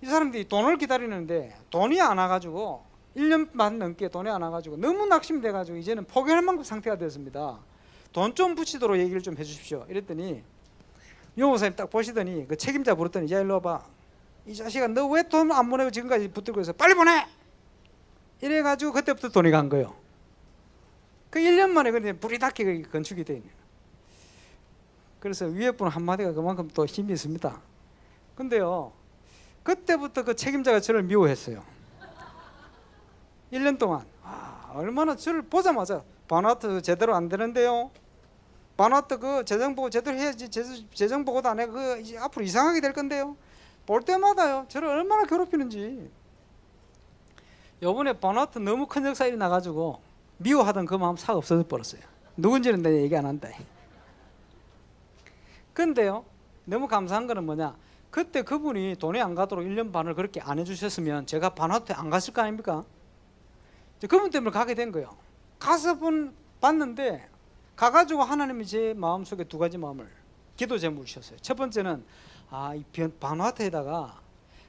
이 사람들이 돈을 기다리는데 돈이 안 와가지고 1년 반 넘게 돈이 안 와가지고 너무 낙심돼가지고 이제는 포기할 만큼 상태가 되었습니다. 돈 좀 붙이도록 얘기를 좀 해주십시오. 이랬더니 유 목사님 딱 보시더니 그 책임자 부르더니 야 일로 와봐. 이 자식아 너 왜 돈 안 보내고 지금까지 붙들고 있어? 빨리 보내! 이래가지고 그때부터 돈이 간 거예요. 그 1년 만에 근데 불이 닿게 건축이 돼 있네요. 그래서 위에 분 한마디가 그만큼 또 힘이 있습니다. 근데요 그때부터 그 책임자가 저를 미워했어요. 1년 동안 얼마나 저를 보자마자 바누아투 제대로 안 되는데요. 바누아투 그 재정보고 제대로 해야지 재정보고도 안 해. 그 이제 앞으로 이상하게 될 건데요. 볼 때마다요 저를 얼마나 괴롭히는지. 요번에 바누아투 너무 큰 역사일이 나가지고 미워하던 그 마음 싹 없어져 버렸어요. 누군지는 내가 얘기 안 한다. 근데요 너무 감사한 거는 뭐냐, 그때 그분이 돈이 안 가도록 1년 반을 그렇게 안 해주셨으면 제가 바누아투에 안 갔을 거 아닙니까? 그분 때문에 가게 된 거예요. 가서 봤는데 가가지고 하나님이 제 마음속에 두 가지 마음을 기도 제목을 주셨어요. 첫 번째는 이 바누아투에다가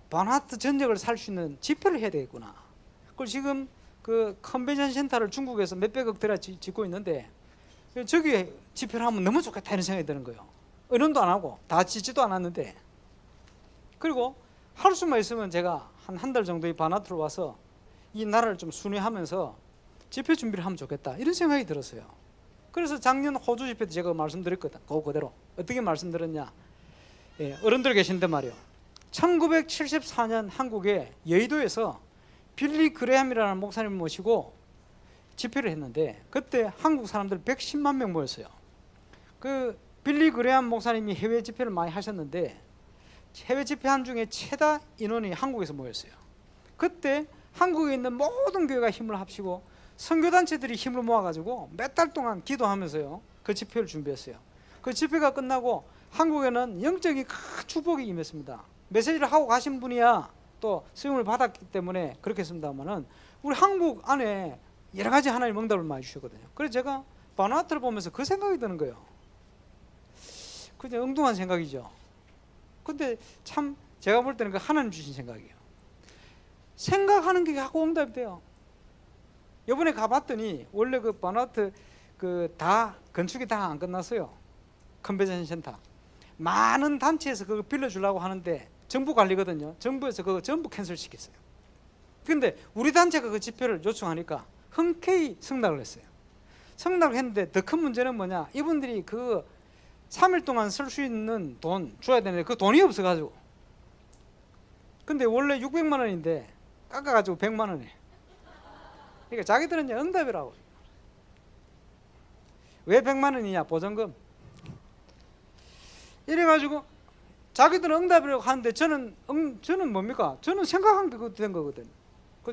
바누아투 전역을 살 수 있는 집회를 해야 되겠구나. 그걸 지금 그 컨벤션 센터를 중국에서 몇백억 들여 짓고 있는데 저기 집회를 하면 너무 좋겠다 이런 생각이 드는 거예요. 의논도 안 하고 다 짓지도 않았는데. 그리고 할 수만 있으면 제가 한 달 정도 이 바누아투로 와서 이 나라를 좀 순회하면서 집회 준비를 하면 좋겠다 이런 생각이 들었어요. 그래서 작년 호주 집회 때 제가 말씀드렸거든. 그대로 어떻게 말씀드렸냐, 어른들 계신데 말이요, 1974년 한국의 여의도에서 빌리 그레함이라는 목사님을 모시고 집회를 했는데 그때 한국 사람들 110만 명 모였어요. 그 빌리 그레함 목사님이 해외 집회를 많이 하셨는데 해외 집회한 중에 최다 인원이 한국에서 모였어요. 그때 한국에 있는 모든 교회가 힘을 합치고 선교단체들이 힘을 모아가지고 몇 달 동안 기도하면서요 그 집회를 준비했어요. 그 집회가 끝나고 한국에는 영적인 큰 축복이 임했습니다. 메시지를 하고 가신 분이야 또 수용을 받았기 때문에 그렇게 했습니다만은 우리 한국 안에 여러 가지 하나님 응답을 많이 주셨거든요. 그래서 제가 바누아투를 보면서 그 생각이 드는 거예요. 그냥 엉뚱한 생각이죠. 근데 참 제가 볼 때는 그 하나님 주신 생각이에요. 생각하는 게 하고 응답이 돼요. 이번에 가봤더니 원래 그 바누아투 그 다 건축이 다 안 끝났어요. 컨벤션 센터 많은 단체에서 그거 빌려주려고 하는데 정부 관리거든요. 정부에서 그거 전부 캔슬 시켰어요. 근데 우리 단체가 그 집회를 요청하니까 흔쾌히 승낙을 했어요. 승낙을 했는데 더 큰 문제는 뭐냐, 이분들이 그 3일 동안 쓸 수 있는 돈 줘야 되는데 그 돈이 없어가지고, 근데 원래 600만 원인데 깎아가지고 100만 원에. 그러니까 자기들은 이제 응답이라고. 왜 100만 원이냐, 보전금. 이래가지고 자기들은 응답이라고 하는데 저는 뭡니까? 저는 생각한 게 그것도 된 거거든요.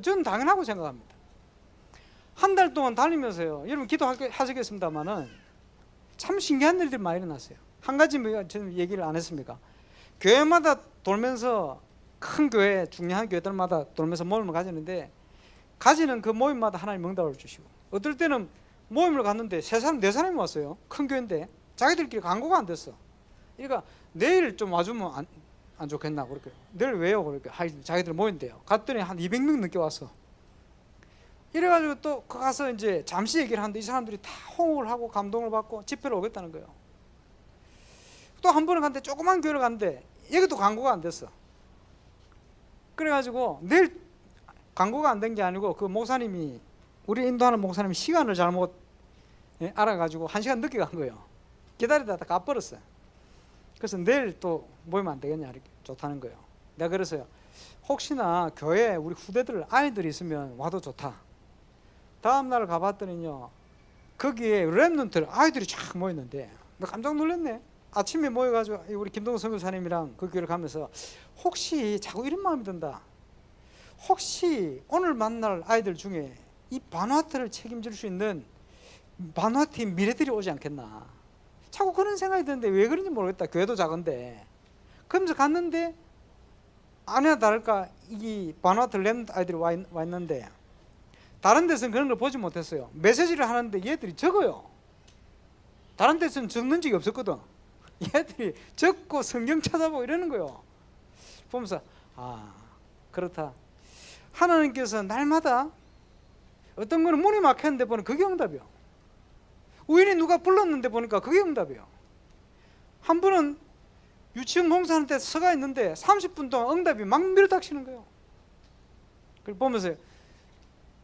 저는 당연하고 생각합니다. 한 달 동안 다니면서요, 여러분 기도하시겠습니다만은 참 신기한 일들이 많이 일어났어요. 한 가지 저는 얘기를 안 했습니까? 교회마다 돌면서, 큰 교회, 중요한 교회들마다 돌면서 모임을 가지는데, 가지는 그 모임마다 하나님 응답을 주시고, 어떨 때는 모임을 갔는데 3사람, 4사람이 왔어요. 큰 교회인데 자기들끼리 광고가 안 됐어. 그러니까 내일 좀 와주면 안 좋겠나 그렇게. 내일 왜요? 그렇게 자기들 모인대요. 갔더니 한 200명 늦게 왔어. 이래가지고 또 가서 이제 잠시 얘기를 하는데 이 사람들이 다 호응을 하고 감동을 받고 집회를 오겠다는 거예요. 또 한 번을 갔는데 조그만 교회를 갔는데 여기도 광고가 안 됐어. 그래가지고 내일 광고가 안 된 게 아니고 그 목사님이, 우리 인도하는 목사님이 시간을 잘못 알아가지고 1시간 늦게 간 거예요. 기다리다가 가버렸어요. 그래서 내일 또 모이면 안 되겠냐 이렇게 좋다는 거예요. 내가 그래서요, 혹시나 교회에 우리 후대들 아이들이 있으면 와도 좋다. 다음 날 가봤더니요, 거기에 랩런트 아이들이 쫙 모였는데 나 깜짝 놀랐네. 아침에 모여가지고 우리 김동훈 선교사님이랑 그 교회를 가면서 혹시 자꾸 이런 마음이 든다. 혹시 오늘 만날 아이들 중에 이 바누아투를 책임질 수 있는 바누아투의 미래들이 오지 않겠나. 자꾸 그런 생각이 드는데 왜 그런지 모르겠다. 교회도 작은데. 그러면서 갔는데 아니나 다를까 이 바누아투 랩런트 아이들이 와 있는데, 다른 데서는 그런 걸 보지 못했어요. 메시지를 하는데 얘들이 적어요. 다른 데서는 적는 적이 없었거든. 얘들이 적고 성경 찾아보고 이러는 거예요. 보면서 아, 그렇다. 하나님께서 날마다 어떤 거는 문이 막혔는데 보면 그게 응답이요. 우연히 누가 불렀는데 보니까 그게 응답이요. 한 분은 유치원 공사하는 데 서가 있는데 30분 동안 응답이 막 밀어닥치는 거예요. 그걸 보면서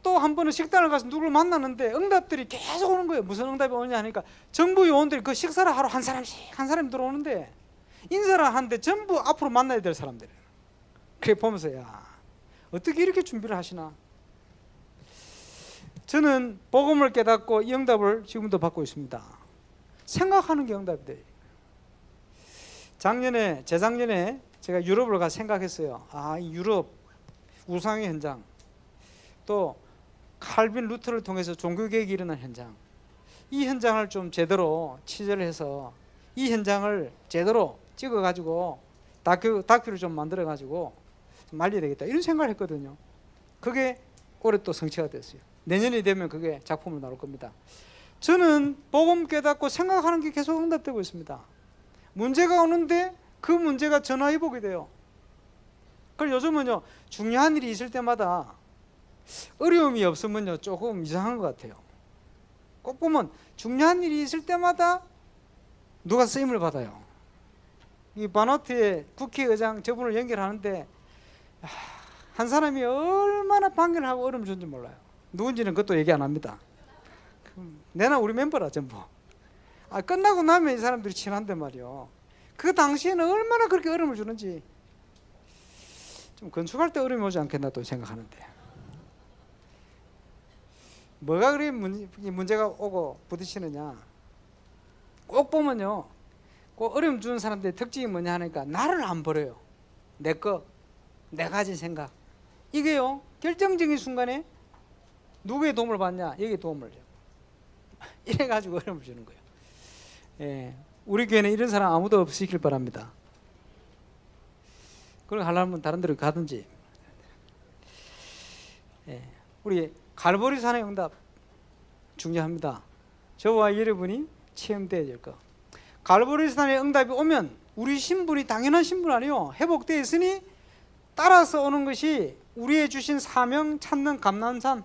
또 한 번은 식당을 가서 누구를 만났는데 응답들이 계속 오는 거예요. 무슨 응답이 오느냐 하니까 정부 요원들이 그 식사를 하러 한 사람이 들어오는데 인사를 하는데 전부 앞으로 만나야 될 사람들이에요. 그래 보면서 야, 어떻게 이렇게 준비를 하시나. 저는 복음을 깨닫고 이 응답을 지금도 받고 있습니다. 생각하는 게 응답이 돼요. 재작년에 제가 유럽을 가 생각했어요. 아, 이 유럽 우상의 현장, 또 칼빈 루터를 통해서 종교개혁이 일어난 현장, 이 현장을 좀 제대로 취재를 해서 이 현장을 제대로 찍어가지고 다큐를 좀 만들어가지고 좀 알려야 되겠다 이런 생각을 했거든요. 그게 올해 또 성취가 됐어요. 내년이 되면 그게 작품으로 나올 겁니다. 저는 복음 깨닫고 생각하는 게 계속 응답되고 있습니다. 문제가 오는데 그 문제가 전화위복이 돼요. 그래서 요즘은요, 중요한 일이 있을 때마다 어려움이 없으면요 조금 이상한 것 같아요. 꼭 보면 중요한 일이 있을 때마다 누가 쓰임을 받아요. 이 바누아투의 국회의장 저분을 연결하는데 한 사람이 얼마나 반겨를 하고 얼음을 준지 몰라요. 누군지는 그것도 얘기 안 합니다. 내나 우리 멤버라 전부. 끝나고 나면 이 사람들이 친한데 말이요. 그 당시에는 얼마나 그렇게 얼음을 주는지. 좀 건축할 때 얼음이 오지 않겠나 또 생각하는데. 뭐가 그리 문제가 오고 부딪히느냐. 꼭 보면요, 꼭 어려움 주는 사람들의 특징이 뭐냐 하니까 나를 안 버려요. 내가 가진 생각. 이게요, 결정적인 순간에 누구의 도움을 받냐? 여기에 도움을 줘요. 이래가지고 어려움을 주는 거예요. 예. 우리 교회는 이런 사람 아무도 없으시길 바랍니다. 그걸 하려면 다른 데로 가든지. 예, 우리 갈보리 산의 응답 중요합니다. 저와 여러분이 체험되어야 될 것. 갈보리 산의 응답이 오면 우리 신분이 당연한 신분 아니요, 회복되어 있으니 따라서 오는 것이 우리의 주신 사명 찾는 감난산,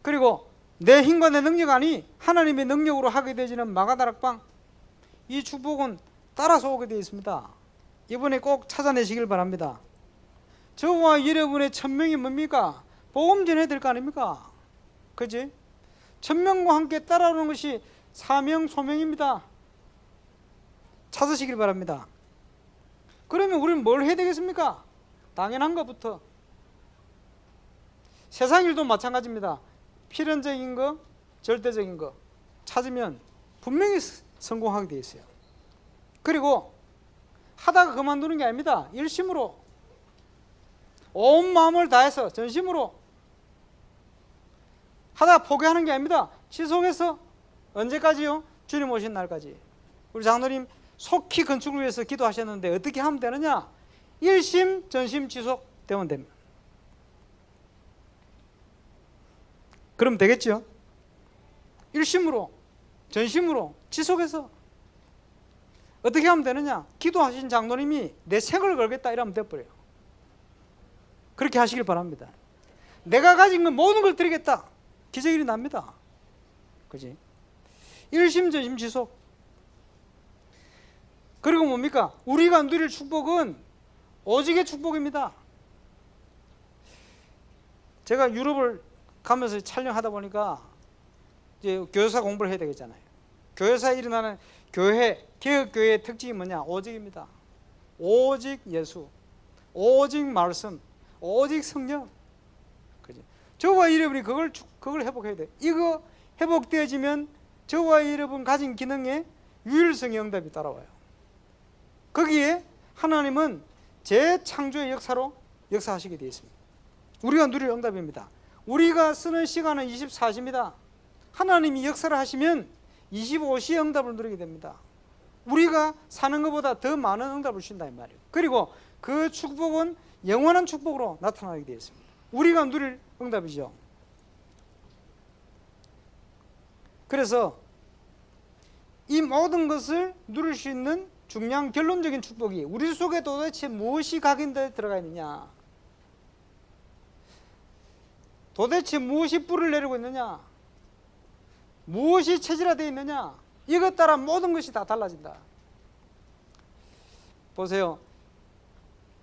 그리고 내 힘과 내 능력 아니 하나님의 능력으로 하게 되지는 마가다락방, 이 축복은 따라서 오게 되어 있습니다. 이번에 꼭 찾아내시길 바랍니다. 저와 여러분의 천명이 뭡니까? 복음 전해야 될 거 아닙니까? 그지? 천명과 함께 따라오는 것이 사명 소명입니다. 찾으시길 바랍니다. 그러면 우리는 뭘 해야 되겠습니까? 당연한 것부터. 세상 일도 마찬가지입니다. 필연적인 거, 절대적인 거 찾으면 분명히 성공하게 되어 있어요. 그리고 하다가 그만두는 게 아닙니다. 열심으로, 온 마음을 다해서 전심으로 하다가 포기하는 게 아닙니다. 지속해서 언제까지요? 주님 오신 날까지. 우리 장로님 속히 건축을 위해서 기도하셨는데 어떻게 하면 되느냐? 일심 전심 지속 되면 됩니다. 그럼 되겠죠? 일심으로 전심으로 지속해서 어떻게 하면 되느냐? 기도하신 장로님이 내 생을 걸겠다 이러면 돼버려요. 그렇게 하시길 바랍니다. 내가 가진 건 모든 걸 드리겠다, 기적이 납니다. 그지? 일심 전심 지속. 그리고 뭡니까? 우리가 누릴 축복은 오직의 축복입니다. 제가 유럽을 가면서 촬영하다 보니까 이제 교회사 공부를 해야 되겠잖아요. 교회사에 일어나는 교회, 개혁교회의 특징이 뭐냐? 오직입니다. 오직 예수, 오직 말씀, 오직 성령. 그죠? 저와 여러분이 그걸 회복해야 돼요. 이거 회복되어지면 저와 여러분 가진 기능에 유일성의 응답이 따라와요. 거기에 하나님은 재창조의 역사로 역사하시게 되어 있습니다. 우리가 누릴 응답입니다. 우리가 쓰는 시간은 24시입니다. 하나님이 역사를 하시면 25시의 응답을 누리게 됩니다. 우리가 사는 것보다 더 많은 응답을 주신다 이 말이에요. 그리고 그 축복은 영원한 축복으로 나타나게 되어 있습니다. 우리가 누릴 응답이죠. 그래서 이 모든 것을 누릴 수 있는 중요한 결론적인 축복이 우리 속에 도대체 무엇이 각인되어 들어가 있느냐, 도대체 무엇이 뿌리를 내리고 있느냐, 무엇이 체질화되어 있느냐, 이것 따라 모든 것이 다 달라진다. 보세요.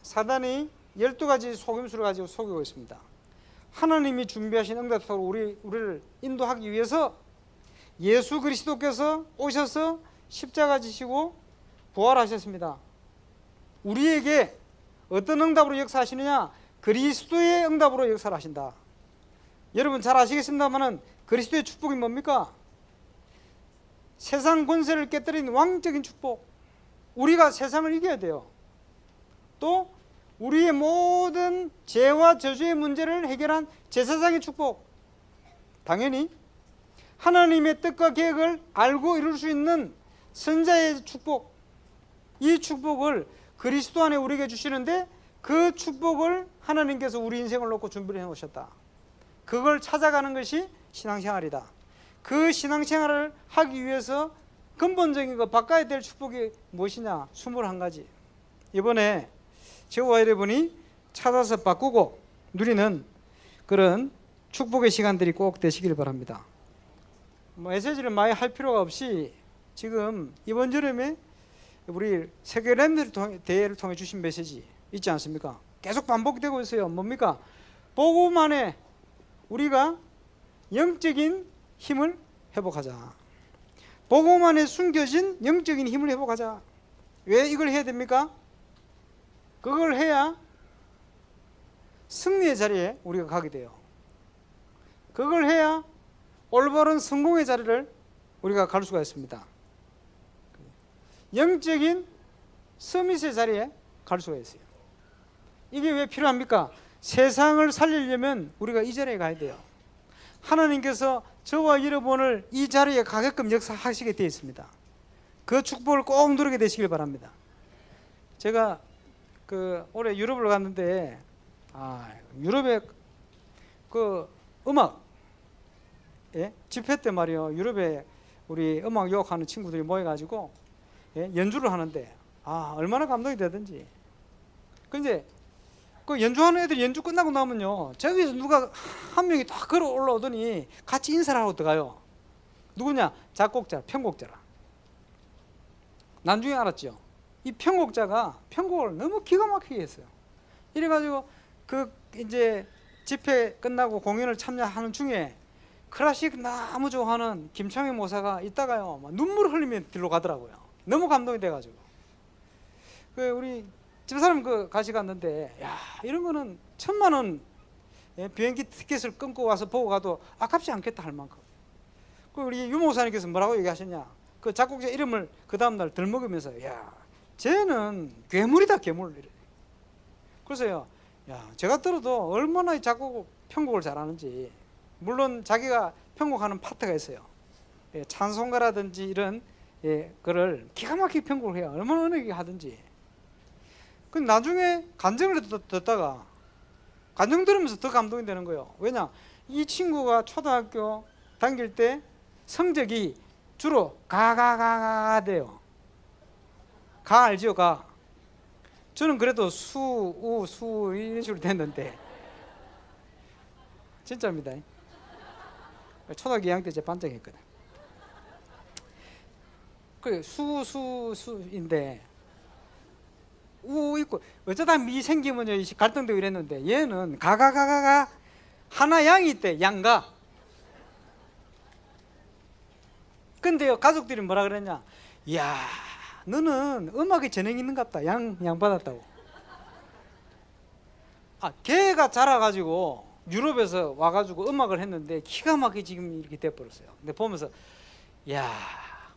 사단이 12가지 속임수를 가지고 속이고 있습니다. 하나님이 준비하신 응답으로 우리를 인도하기 위해서 예수 그리스도께서 오셔서 십자가 지시고 부활하셨습니다. 우리에게 어떤 응답으로 역사하시느냐? 그리스도의 응답으로 역사를 하신다. 여러분 잘 아시겠습니다만 그리스도의 축복이 뭡니까? 세상 권세를 깨뜨린 왕적인 축복. 우리가 세상을 이겨야 돼요. 또 우리의 모든 죄와 저주의 문제를 해결한 제사장의 축복. 당연히 하나님의 뜻과 계획을 알고 이룰 수 있는 선자의 축복. 이 축복을 그리스도 안에 우리에게 주시는데 그 축복을 하나님께서 우리 인생을 놓고 준비를 해놓으셨다. 그걸 찾아가는 것이 신앙생활이다. 그 신앙생활을 하기 위해서 근본적인 거 바꿔야 될 축복이 무엇이냐? 21가지. 이번에 저와 여러분이 찾아서 바꾸고 누리는 그런 축복의 시간들이 꼭 되시길 바랍니다. 메시지를 많이 할 필요가 없이 지금 이번 여름에 우리 세계 렘넌트 대회를 통해 주신 메시지 있지 않습니까? 계속 반복되고 있어요. 뭡니까? 복음 안에 우리가 영적인 힘을 회복하자. 복음 안에 숨겨진 영적인 힘을 회복하자. 왜 이걸 해야 됩니까? 그걸 해야 승리의 자리에 우리가 가게 돼요. 그걸 해야 올바른 성공의 자리를 우리가 갈 수가 있습니다. 영적인 서밋의 자리에 갈 수가 있어요. 이게 왜 필요합니까? 세상을 살리려면 우리가 이 자리에 가야 돼요. 하나님께서 저와 여러분을 이 자리에 가게끔 역사하시게 되어 있습니다. 그 축복을 꼭 누리게 되시길 바랍니다. 제가 올해 유럽을 갔는데 유럽의 그 음악 집회 때 말이요, 유럽에 우리 음악 유학하는 친구들이 모여가지고 연주를 하는데 얼마나 감동이 되든지. 근데 그 연주하는 애들이 연주 끝나고 나면요, 저기서 누가 한 명이 딱 걸어 올라오더니 같이 인사를 하고 들어가요. 누구냐? 작곡자, 편곡자라. 나중에 알았죠. 이 편곡자가 편곡을 너무 기가 막히게 했어요. 이래가지고 이제 집회 끝나고 공연을 참여하는 중에 클래식 너무 좋아하는 김창회 모사가 있다가요, 막 눈물 흘리며 뒤로 가더라고요. 너무 감동이 돼가지고. 우리 집사람 같이 갔는데, 야, 이런 거는 1,000만 원 비행기 티켓을 끊고 와서 보고 가도 아깝지 않겠다 할 만큼. 우리 유 목사님께서 뭐라고 얘기하셨냐? 그 작곡자 이름을 그 다음날 들먹으면서, 야, 쟤는 괴물이다, 괴물. 그래서요, 야, 제가 들어도 얼마나 이 작곡 편곡을 잘하는지. 물론 자기가 편곡하는 파트가 있어요. 찬송가라든지 이런 그를 기가 막히게 편곡을 해요. 얼마나 은혜있게 하든지. 근데 나중에 간증을 듣다가 간증 들으면서 더 감동이 되는 거예요. 왜냐? 이 친구가 초등학교 다닐 때 성적이 주로 가가가가 돼요. 가 알죠? 가. 저는 그래도 수, 우, 수 이런 식으로 됐는데 진짜입니다. 초등학교 2학년 때 제가 반장했거든. 수인데 우 있고 어쩌다 미 생기면 갈등되고 이랬는데, 얘는 가가가가가 하나 양이 있대. 양가. 근데요, 가족들이 뭐라 그랬냐? 이야, 너는 음악에 재능이 있는갑다. 양 받았다고. 걔가 자라가지고 유럽에서 와가지고 음악을 했는데 기가 막히게 지금 이렇게 돼버렸어요. 근데 보면서, 야,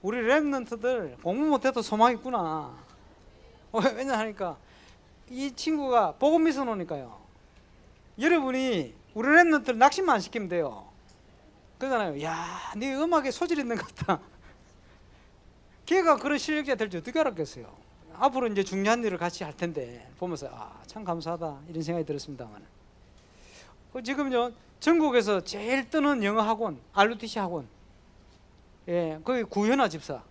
우리 랩런트들 공부 못해도 소망 있구나. 왜냐 하니까 이 친구가 복음 미서 놓으니까요. 여러분이 우리 랩런트를 낙심만 안 시키면 돼요. 그러잖아요. 야, 네 음악에 소질 있는 것 같다. 걔가 그런 실력자 될 줄 어떻게 알았겠어요. 앞으로 이제 중요한 일을 같이 할 텐데 보면서 참 감사하다 이런 생각이 들었습니다만, 지금요 전국에서 제일 뜨는 영어 학원, RUTC 학원, 거기 구현아 집사,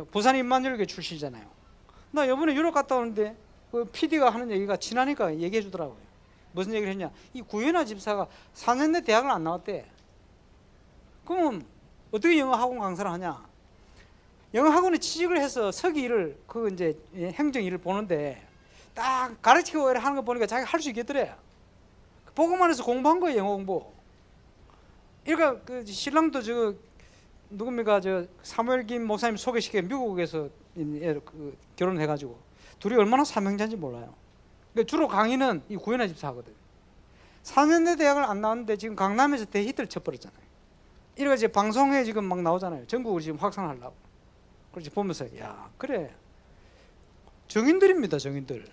부산 임마누엘교회 출신이잖아요. 나 이번에 유럽 갔다 오는데 그 PD가 하는 얘기가 친하니까 얘기해 주더라고요. 무슨 얘기를 했냐? 이 구현아 집사가 4년 내 대학을 안 나왔대. 그러면 어떻게 영어 학원 강사를 하냐? 영어 학원에 취직을 해서 서기 일을 이제 행정 일을 보는데 딱 가르치고 하는 거 보니까 자기가 할 수 있겠더래. 보고만 해서 공부한 거예요, 영어 공부. 그러니까 신랑도 누굽니까, 사무엘 김 목사님 소개시켜 미국에서 결혼해가지고 둘이 얼마나 삼형제인지 몰라요. 그러니까 주로 강의는 이 구현아 집사 하거든. 4년대 대학을 안 나왔는데 지금 강남에서 대히트를 쳐버렸잖아요. 이래가 이제 방송에 지금 막 나오잖아요. 전국을 지금 확산하려고. 그래서 보면서, 야, 그래, 정인들입니다, 정인들.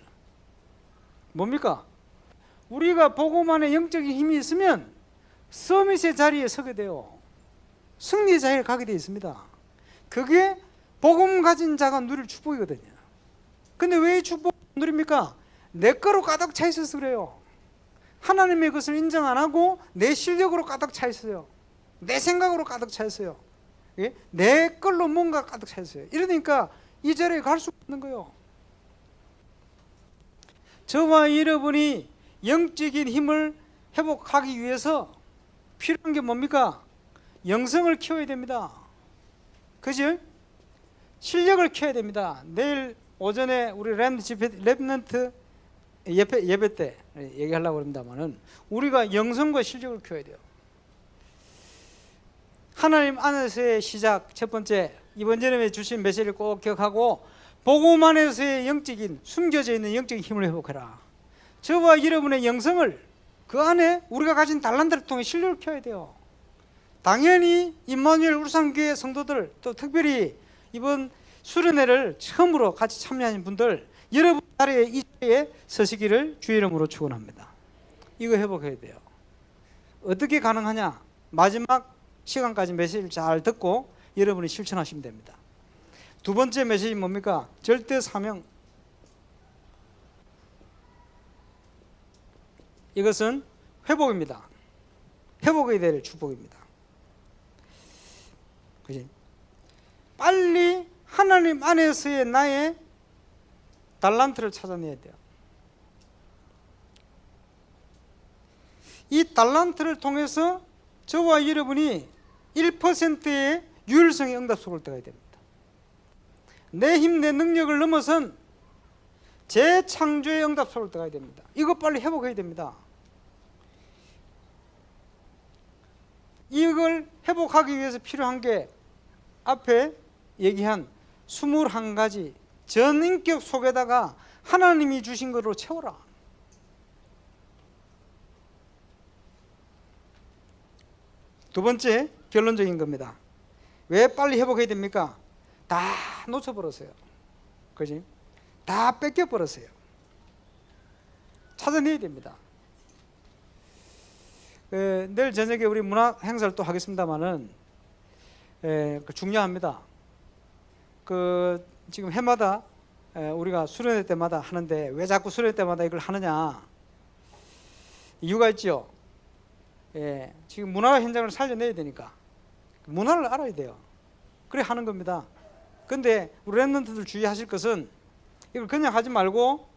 뭡니까? 우리가 복음안에 영적인 힘이 있으면 서밋의 자리에 서게 돼요. 승리의 자리에 가게 되어 있습니다. 그게 복음 가진 자가 누릴 축복이거든요. 근데 왜 이 축복을 누립니까? 내 거로 가득 차 있어서 그래요. 하나님의 것을 인정 안 하고 내 실력으로 가득 차 있어요. 내 생각으로 가득 차 있어요. 내 걸로 뭔가 가득 차 있어요. 이러니까 이 자리에 갈 수 없는 거예요. 저와 여러분이 영적인 힘을 회복하기 위해서 필요한 게 뭡니까? 영성을 키워야 됩니다. 그죠? 실력을 키워야 됩니다. 내일 오전에 우리 랩런트 예배 때 얘기하려고 합니다만은 우리가 영성과 실력을 키워야 돼요. 하나님 안에서의 시작, 첫 번째, 이번 여름에 주신 메시지를 꼭 기억하고 복음 안에서의 영적인, 숨겨져 있는 영적인 힘을 회복해라. 저와 여러분의 영성을 그 안에 우리가 가진 달란트를 통해 실력을 키워야 돼요. 당연히 임마누엘 울산교회 성도들, 또 특별히 이번 수련회를 처음으로 같이 참여하는 분들, 여러분 자리에 이 자리에 서시기를 주의 이름으로 축원합니다. 이거 회복해야 돼요. 어떻게 가능하냐? 마지막 시간까지 메시지를 잘 듣고 여러분이 실천하시면 됩니다. 두 번째 메시지 뭡니까? 절대 사명. 이것은 회복입니다. 회복이 될 축복입니다. 그지? 빨리 하나님 안에서의 나의 달란트를 찾아내야 돼요. 이 달란트를 통해서 저와 여러분이 1%의 유일성의 응답속을 들어가야 됩니다. 내 힘, 내 능력을 넘어선 재창조의 응답속을 들어가야 됩니다. 이거 빨리 회복해야 됩니다. 이걸 회복하기 위해서 필요한 게 앞에 얘기한 21가지 전인격 속에다가 하나님이 주신 것으로 채워라. 두 번째 결론적인 겁니다. 왜 빨리 회복해야 됩니까? 다 놓쳐버렸어요. 그지? 다 뺏겨버렸어요. 찾아내야 됩니다. 내일 저녁에 우리 문화 행사를 또 하겠습니다만은 중요합니다. 지금 해마다 우리가 수련회 때마다 하는데 왜 자꾸 수련회 때마다 이걸 하느냐? 이유가 있죠. 지금 문화 현장을 살려내야 되니까 문화를 알아야 돼요. 그래 하는 겁니다. 근데 우리 랩런트들 주의하실 것은 이걸 그냥 하지 말고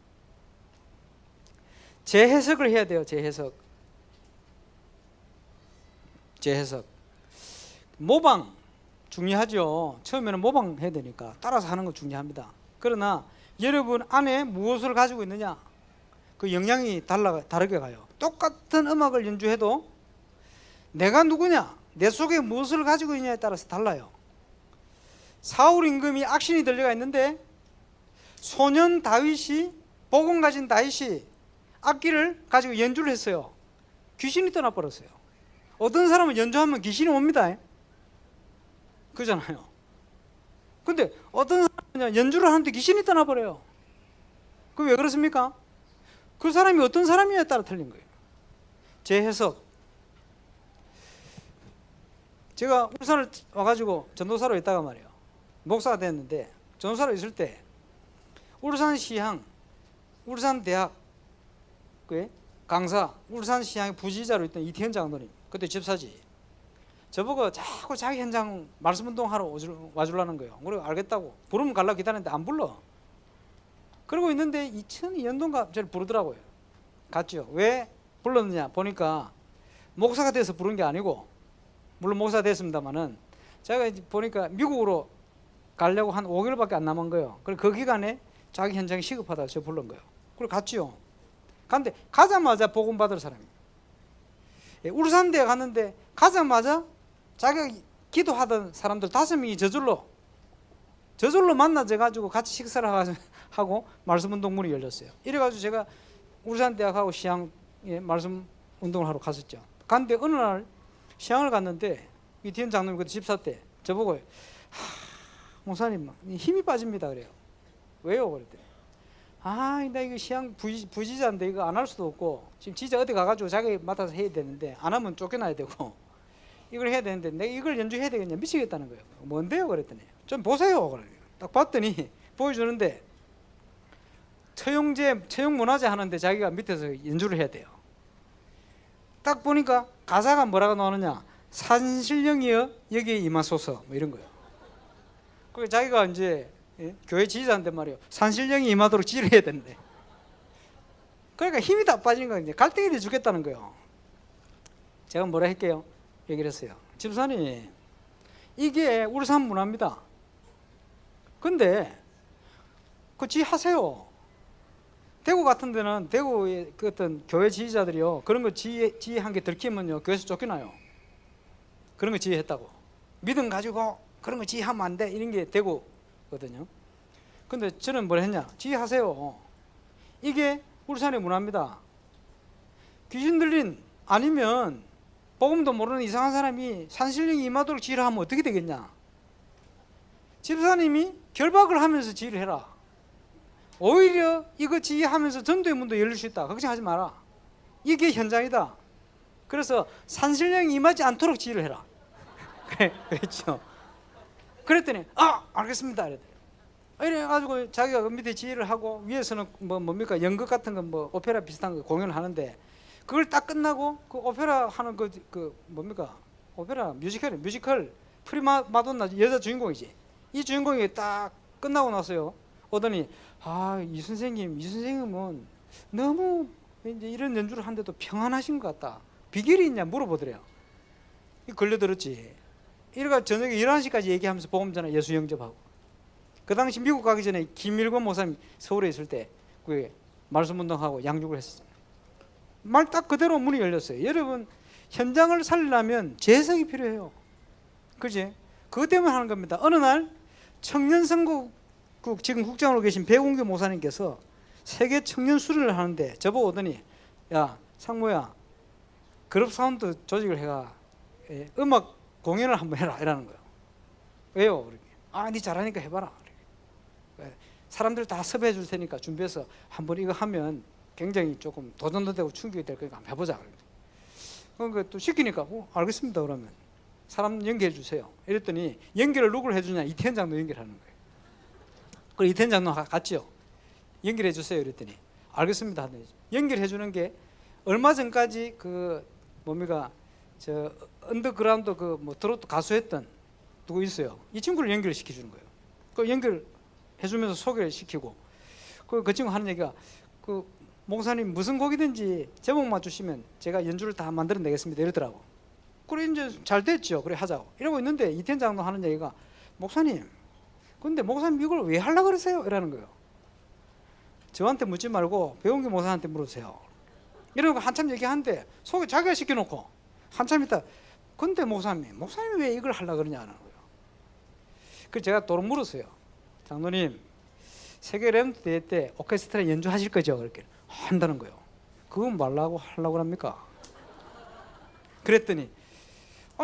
재해석을 해야 돼요. 재해석. 모방 중요하죠. 처음에는 모방해야 되니까 따라서 하는 거 중요합니다. 그러나 여러분 안에 무엇을 가지고 있느냐, 그 영향이 다르게 가요. 똑같은 음악을 연주해도 내가 누구냐, 내 속에 무엇을 가지고 있냐에 따라서 달라요. 사울 임금이 악신이 들려가 있는데 소년 다윗이, 복음 가진 다윗이 악기를 가지고 연주를 했어요. 귀신이 떠나버렸어요. 어떤 사람은 연주하면 귀신이 옵니다. 그잖아요. 근데 어떤 사람은 연주를 하는데 귀신이 떠나버려요. 그 왜 그렇습니까? 그 사람이 어떤 사람이냐에 따라 틀린 거예요. 제 해석. 제가 울산을 와가지고 전도사로 있다가 말이에요. 목사가 됐는데 전도사로 있을 때 울산시향, 울산대학 강사, 울산시향의 부지사로 있던 이태현 장로님, 그때 집사지, 저보고 자꾸 자기 현장 말씀운동하러 와주려는 거예요. 그리고 알겠다고 부르면 갈라 기다렸는데 안 불러. 그러고 있는데 2002년도인가 저를 부르더라고요. 갔죠. 왜 불렀느냐 보니까 목사가 돼서 부른 게 아니고, 물론 목사가 됐습니다만은 제가 보니까 미국으로 가려고 한 5개월밖에 안 남은 거예요. 그리고 그 기간에 자기 현장이 시급하다고 저 불른 거예요. 그리고 갔죠. 갔는데 가자마자 복음 받을 사람이에요. 울산대에 갔는데 가자마자 자기가 기도하던 사람들 5명이 저절로 만나져 가지고 같이 식사를 하고 말씀 운동문이 열렸어요. 이래 가지고 제가 울산대학하고 시향에 말씀 운동을 하러 갔었죠. 갔는데 어느 날 시향을 갔는데 이태현 장로님 그때 집사 때 저보고 목사님 힘이 빠집니다 그래요. 왜요? 그랬더니 나 이거 시향 부지자인데 이거 안 할 수도 없고, 지금 지자 어디 가가지고 자기 맡아서 해야 되는데 안 하면 쫓겨나야 되고 이걸 해야 되는데 내가 이걸 연주해야 되겠냐, 미치겠다는 거예요. 뭔데요? 그랬더니 좀 보세요. 그래요. 딱 봤더니 보여주는데 처용문화재 하는데 자기가 밑에서 연주를 해야 돼요. 딱 보니까 가사가 뭐라고 나오느냐, 산신령이여 여기에 임하소서 뭐 이런 거예요. 그래서 자기가 이제 교회 지지자인데 말이에요. 산신령이 임하도록 지휘를 해야 되는데, 그러니까 힘이 다 빠지는 거예요. 이제 갈등이 돼 죽겠다는 거예요. 제가 뭐라 할게요? 얘기를 했어요. 집사님, 이게 울산 문화입니다. 근데 그 지휘하세요. 대구 같은 데는 대구의 그 어떤 교회 지휘자들이요, 그런 거 지휘한 게 들키면요 교회에서 쫓겨나요. 그런 거 지휘했다고. 믿음 가지고 그런 거 지휘하면 안 돼, 이런 게 대구거든요. 근데 저는 뭘 했냐, 지휘하세요. 이게 울산의 문화입니다. 귀신 들린 아니면 복음도 모르는 이상한 사람이 산신령이 임하도록 지휘를 하면 어떻게 되겠냐. 집사님이 결박을 하면서 지휘를 해라. 오히려 이거 지휘하면서 전도의 문도 열릴 수 있다. 걱정하지 마라. 이게 현장이다. 그래서 산신령이 임하지 않도록 지휘를 해라. 그렇죠. 그랬더니 알겠습니다 이랬더니 이래가지고 자기가 그 밑에 지휘를 하고 위에서는 뭡니까 연극 같은 거 뭐 오페라 비슷한 거 공연을 하는데 그걸 딱 끝나고 그 오페라 하는 그 뭡니까 오페라 뮤지컬 프리마돈나 여자 주인공이지. 이 주인공이 딱 끝나고 나서요 오더니 이 선생님은 너무 이제 이런 연주를 하는데도 평안하신 것 같다. 비결이 있냐 물어보더래요. 걸려들었지. 이래가 저녁에 11시까지 얘기하면서 보험전화 예수 영접하고. 그 당시 미국 가기 전에 김일권 목사님 서울에 있을 때 그 말씀운동하고 양육을 했었잖아요. 말 딱 그대로 문이 열렸어요. 여러분 현장을 살리려면 재해석이 필요해요. 그지? 그것 때문에 하는 겁니다. 어느 날 청년선거국 지금 국장으로 계신 배공규 목사님께서 세계 청년 수련을 하는데 저보고 오더니 야 상무야 그룹 사운드 조직을 해가 음악 공연을 한번 해라 이라는 거예요. 왜요? 네 잘하니까 해봐라. 사람들 다 섭외해 줄 테니까 준비해서 한번 이거 하면 굉장히 조금 도전도 되고 충격이 될 거니까 한번 해보자. 그러니까 또 시키니까 알겠습니다 그러면 사람 연결해 주세요. 이랬더니 연결을 누구를 해주냐 이태현 장로 연결하는 거예요. 그리고 이태현 장로 갔죠. 연결해 주세요 이랬더니 알겠습니다 하더니 연결해 주는 게 얼마 전까지 그 뭡니까 저 언더그라운드 그 뭐 트로트 가수했던 누구 있어요. 이 친구를 연결시켜 주는 거예요. 그 연결해 주면서 소개를 시키고 그 친구 하는 얘기가 그 목사님 무슨 곡이든지 제목만 주시면 제가 연주를 다 만들어내겠습니다 이러더라고. 그래 이제 잘 됐죠. 그래 하자고 이러고 있는데 이태현 장로 하는 얘기가 목사님 근데 목사님 이걸 왜 하려고 그러세요? 이러는 거예요. 저한테 묻지 말고 배용기 목사한테 물으세요. 이러는 거 한참 얘기하는데 소개 자기가 시켜놓고 한참 있다 근데 목사님이 왜 이걸 하려고 그러냐는 거예요. 그래서 제가 또 물었어요. 장로님 세계 랩 대회 때 오케스트라 연주하실 거죠? 그렇게 한다는 거예요. 그건 말라고 하려고 합니까? 그랬더니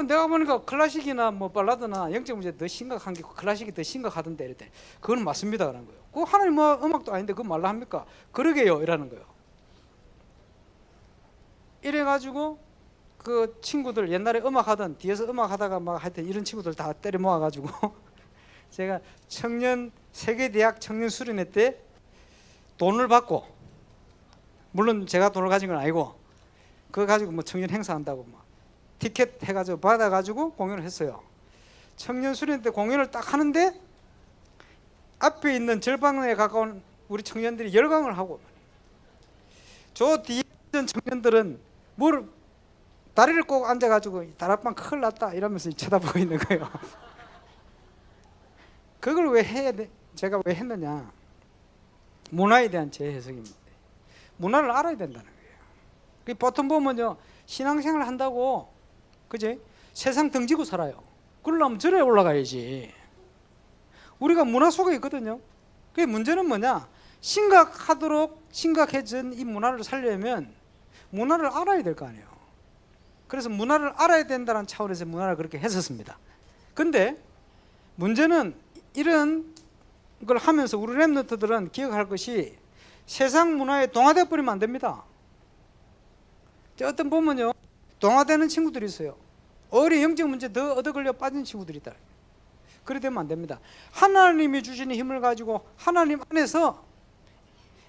내가 보니까 클래식이나 뭐 발라드나 영적 문제 더 심각한 게 클래식이 더 심각하던데 이랬더니 그건 맞습니다 그런 거예요. 그 하나님 뭐 음악도 아닌데 그건 말라 합니까? 그러게요 이라는 거예요. 이래가지고 그 친구들 옛날에 음악하던 뒤에서 음악하다가 막 하여튼 이런 친구들 다 때려 모아가지고 제가 청년 세계대학 청년 수련회 때 돈을 받고 물론 제가 돈을 가진 건 아니고 그거 가지고 뭐 청년 행사한다고 막 티켓 해가지고 받아가지고 공연을 했어요. 청년 수련회 때 공연을 딱 하는데 앞에 있는 절반에 가까운 우리 청년들이 열광을 하고 저 뒤에 있는 청년들은 뭘 다리를 꼭 앉아가지고 다락방 큰일 났다 이러면서 쳐다보고 있는 거예요. 그걸 왜 해야 돼? 제가 왜 했느냐? 문화에 대한 재해석입니다. 문화를 알아야 된다는 거예요. 보통 보면요 신앙생활 한다고 그지? 세상 등지고 살아요. 그러려면 절에 올라가야지. 우리가 문화 속에 있거든요. 그 문제는 뭐냐? 심각하도록 심각해진 이 문화를 살려면 문화를 알아야 될 거 아니에요. 그래서 문화를 알아야 된다는 차원에서 문화를 그렇게 했었습니다. 근데 문제는 이런 걸 하면서 우리 랩런트들은 기억할 것이 세상 문화에 동화돼 버리면 안 됩니다. 어떤 보면요 동화되는 친구들이 있어요. 오히려 영적 문제 더 얻어걸려 빠진 친구들이 있다. 그래 되면 안 됩니다. 하나님이 주시는 힘을 가지고 하나님 안에서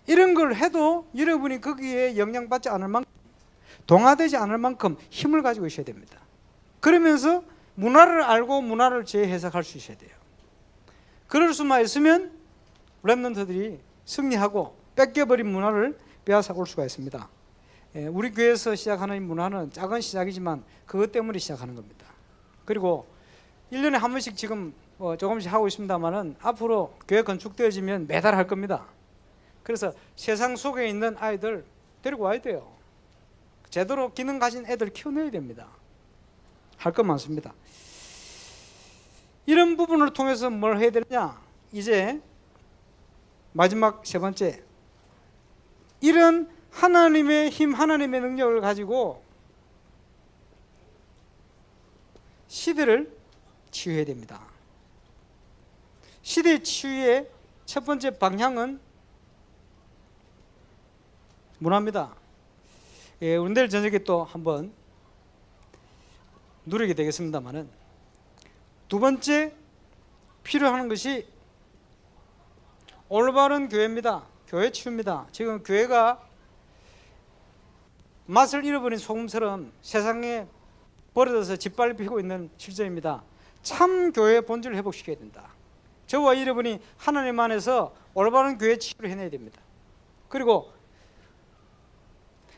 이런 걸 해도 여러분이 거기에 영향받지 않을 만큼 동화되지 않을 만큼 힘을 가지고 있어야 됩니다. 그러면서 문화를 알고 문화를 재해석할 수 있어야 돼요. 그럴 수만 있으면 랩런트들이 승리하고 뺏겨버린 문화를 빼앗아 올 수가 있습니다. 우리 교회에서 시작하는 이 문화는 작은 시작이지만 그것 때문에 시작하는 겁니다. 그리고 1년에 한 번씩 지금 조금씩 하고 있습니다만은 앞으로 교회 건축되어지면 매달 할 겁니다. 그래서 세상 속에 있는 아이들 데리고 와야 돼요. 제대로 기능 가진 애들 키워내야 됩니다. 할 것 많습니다. 이런 부분을 통해서 뭘 해야 되느냐? 이제 마지막 세 번째, 이런 하나님의 힘, 하나님의 능력을 가지고 시대를 치유해야 됩니다. 시대 치유의 첫 번째 방향은 문화입니다. 우리 내일 저녁에 또 한번 누리게 되겠습니다만은 두 번째 필요한 것이 올바른 교회입니다. 교회 치유입니다. 지금 교회가 맛을 잃어버린 소금처럼 세상에 버려져서 짓밟히고 있는 실정입니다. 참 교회의 본질을 회복시켜야 된다. 저와 여러분이 하나님 안에서 올바른 교회 치유를 해내야 됩니다. 그리고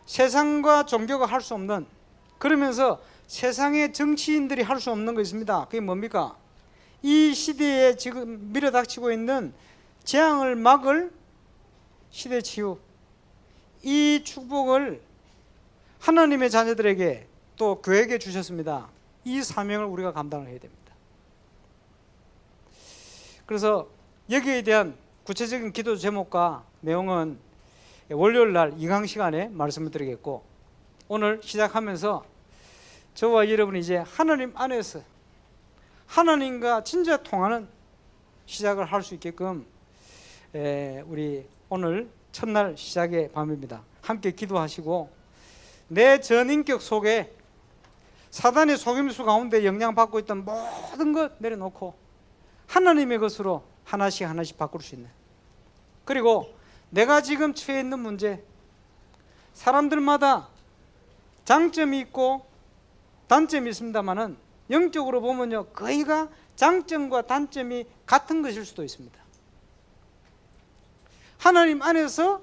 세상과 종교가 할 수 없는, 그러면서 세상의 정치인들이 할 수 없는 거 있습니다. 그게 뭡니까? 이 시대에 지금 밀어닥치고 있는 재앙을 막을 시대 치유, 이 축복을 하나님의 자녀들에게 또 교회에게 주셨습니다. 이 사명을 우리가 감당을 해야 됩니다. 그래서 여기에 대한 구체적인 기도 제목과 내용은 월요일 날 2강 시간에 말씀을 드리겠고, 오늘 시작하면서 저와 여러분이 이제 하나님 안에서 하나님과 진짜 통하는 시작을 할 수 있게끔 우리 오늘 첫날 시작의 밤입니다. 함께 기도하시고 내 전인격 속에 사단의 속임수 가운데 영향받고 있던 모든 것 내려놓고 하나님의 것으로 하나씩 하나씩 바꿀 수 있는, 그리고 내가 지금 처해 있는 문제, 사람들마다 장점이 있고 단점이 있습니다만은 영적으로 보면요, 거의가 장점과 단점이 같은 것일 수도 있습니다. 하나님 안에서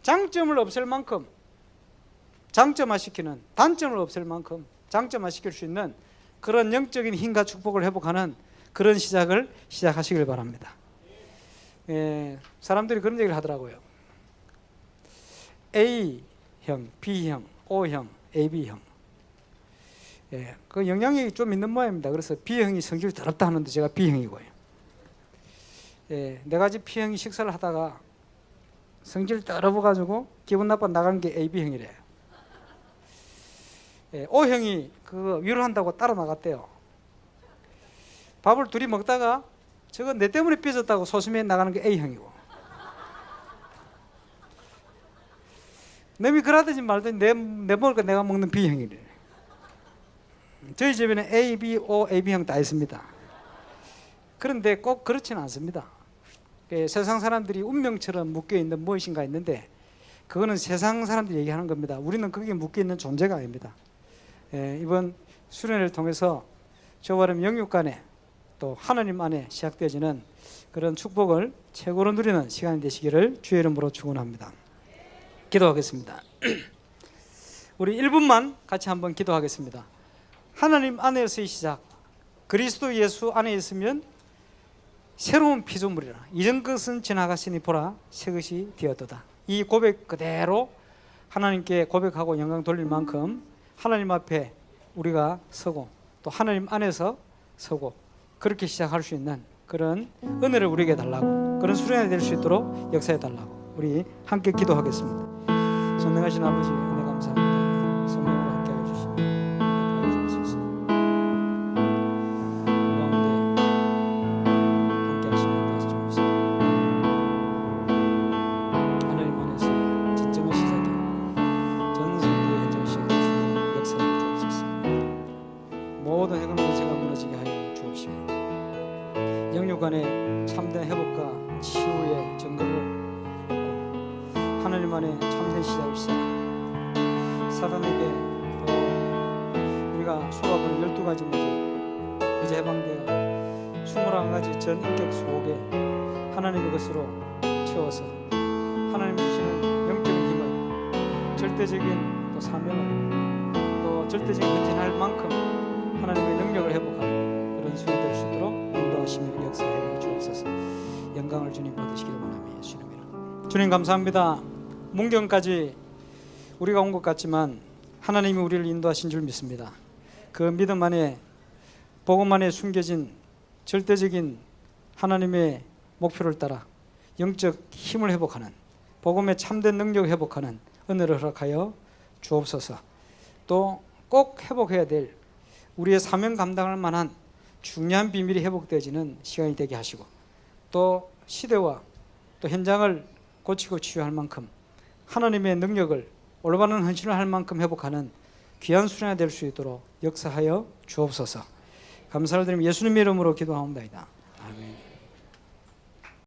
장점을 없앨 만큼 장점화시키는, 단점을 없앨 만큼 장점화시킬 수 있는 그런 영적인 힘과 축복을 회복하는 그런 시작을 시작하시길 바랍니다. 사람들이 그런 얘기를 하더라고요. A형, B형, O형, AB형. 그 영향이 좀 있는 모양입니다. 그래서 B형이 성질이 더럽다 하는데 제가 B형이고요. 네 가지 B형이 식사를 하다가 성질 더러워가지고 기분 나빠 나가는 게 AB형이래요. O형이 그거 위로한다고 따라 나갔대요. 밥을 둘이 먹다가 저거 내 때문에 삐졌다고 소심해 나가는 게 A형이고, 남이 그러든지 말든지 내 먹을 거 내가 먹는 B형이래. 저희 집에는 A, B, O, AB형 다 있습니다. 그런데 꼭 그렇지는 않습니다. 세상 사람들이 운명처럼 묶여있는 무엇인가 있는데 그거는 세상 사람들이 얘기하는 겁니다. 우리는 거기에 묶여있는 존재가 아닙니다. 이번 수련회를 통해서 저와 여러분 영육 간에 또 하나님 안에 시작되어지는 그런 축복을 최고로 누리는 시간이 되시기를 주의 이름으로 축원합니다. 기도하겠습니다. 우리 1분만 같이 한번 기도하겠습니다. 하나님 안에서의 시작, 그리스도 예수 안에 있으면 새로운 피조물이라. 이전 것은 지나갔으니 보라 새 것이 되었도다. 이 고백 그대로 하나님께 고백하고 영광 돌릴 만큼 하나님 앞에 우리가 서고 또 하나님 안에서 서고 그렇게 시작할 수 있는 그런 은혜를 우리에게 달라고, 그런 수련이 될 수 있도록 역사해 달라고 우리 함께 기도하겠습니다. 전능하신 아버지 은혜 감사합니다. 성령으로 함께하여 주시며 도와주옵소서. 이 가운데 함께하시면 다시 좀 있습니다. 하나님 안에서 진정한 시작이 전 세계에 현재 시작되었습니다. 역사해 주옵소서. 모든 해방 권세가 무너지게 하여 주옵시며 영육 간의 참된 회복과 치유의 증거를 하나님 안에 참된 시작을 시작하고 사단에게 또 우리가 소화하는 12가지 문제 이제 해방되어 21가지 전 인격 속에 하나님의 것으로 채워서 하나님이 주시는 영적인 힘을, 절대적인 또 사명을 또 절대적인 헌신할 만큼 하나님의 능력을 회복하는 그런 수행이 될 수 있도록 인도하시며 역사해 주옵소서. 영광을 주님 받으시기를 원하며 예수님 이름. 주님 감사합니다. 문경까지 우리가 온 것 같지만 하나님이 우리를 인도하신 줄 믿습니다. 그 믿음 안에 복음 안에 숨겨진 절대적인 하나님의 목표를 따라 영적 힘을 회복하는, 복음의 참된 능력을 회복하는 은혜를 허락하여 주옵소서. 또 꼭 회복해야 될 우리의 사명 감당할 만한 중요한 비밀이 회복되어지는 시간이 되게 하시고 또 시대와 또 현장을 고치고 치유할 만큼 하나님의 능력을 올바른 헌신을 할 만큼 회복하는 귀한 수련이 될 수 있도록 역사하여 주옵소서. 감사를 드리며 예수님의 이름으로 기도하옵나이다. 아멘.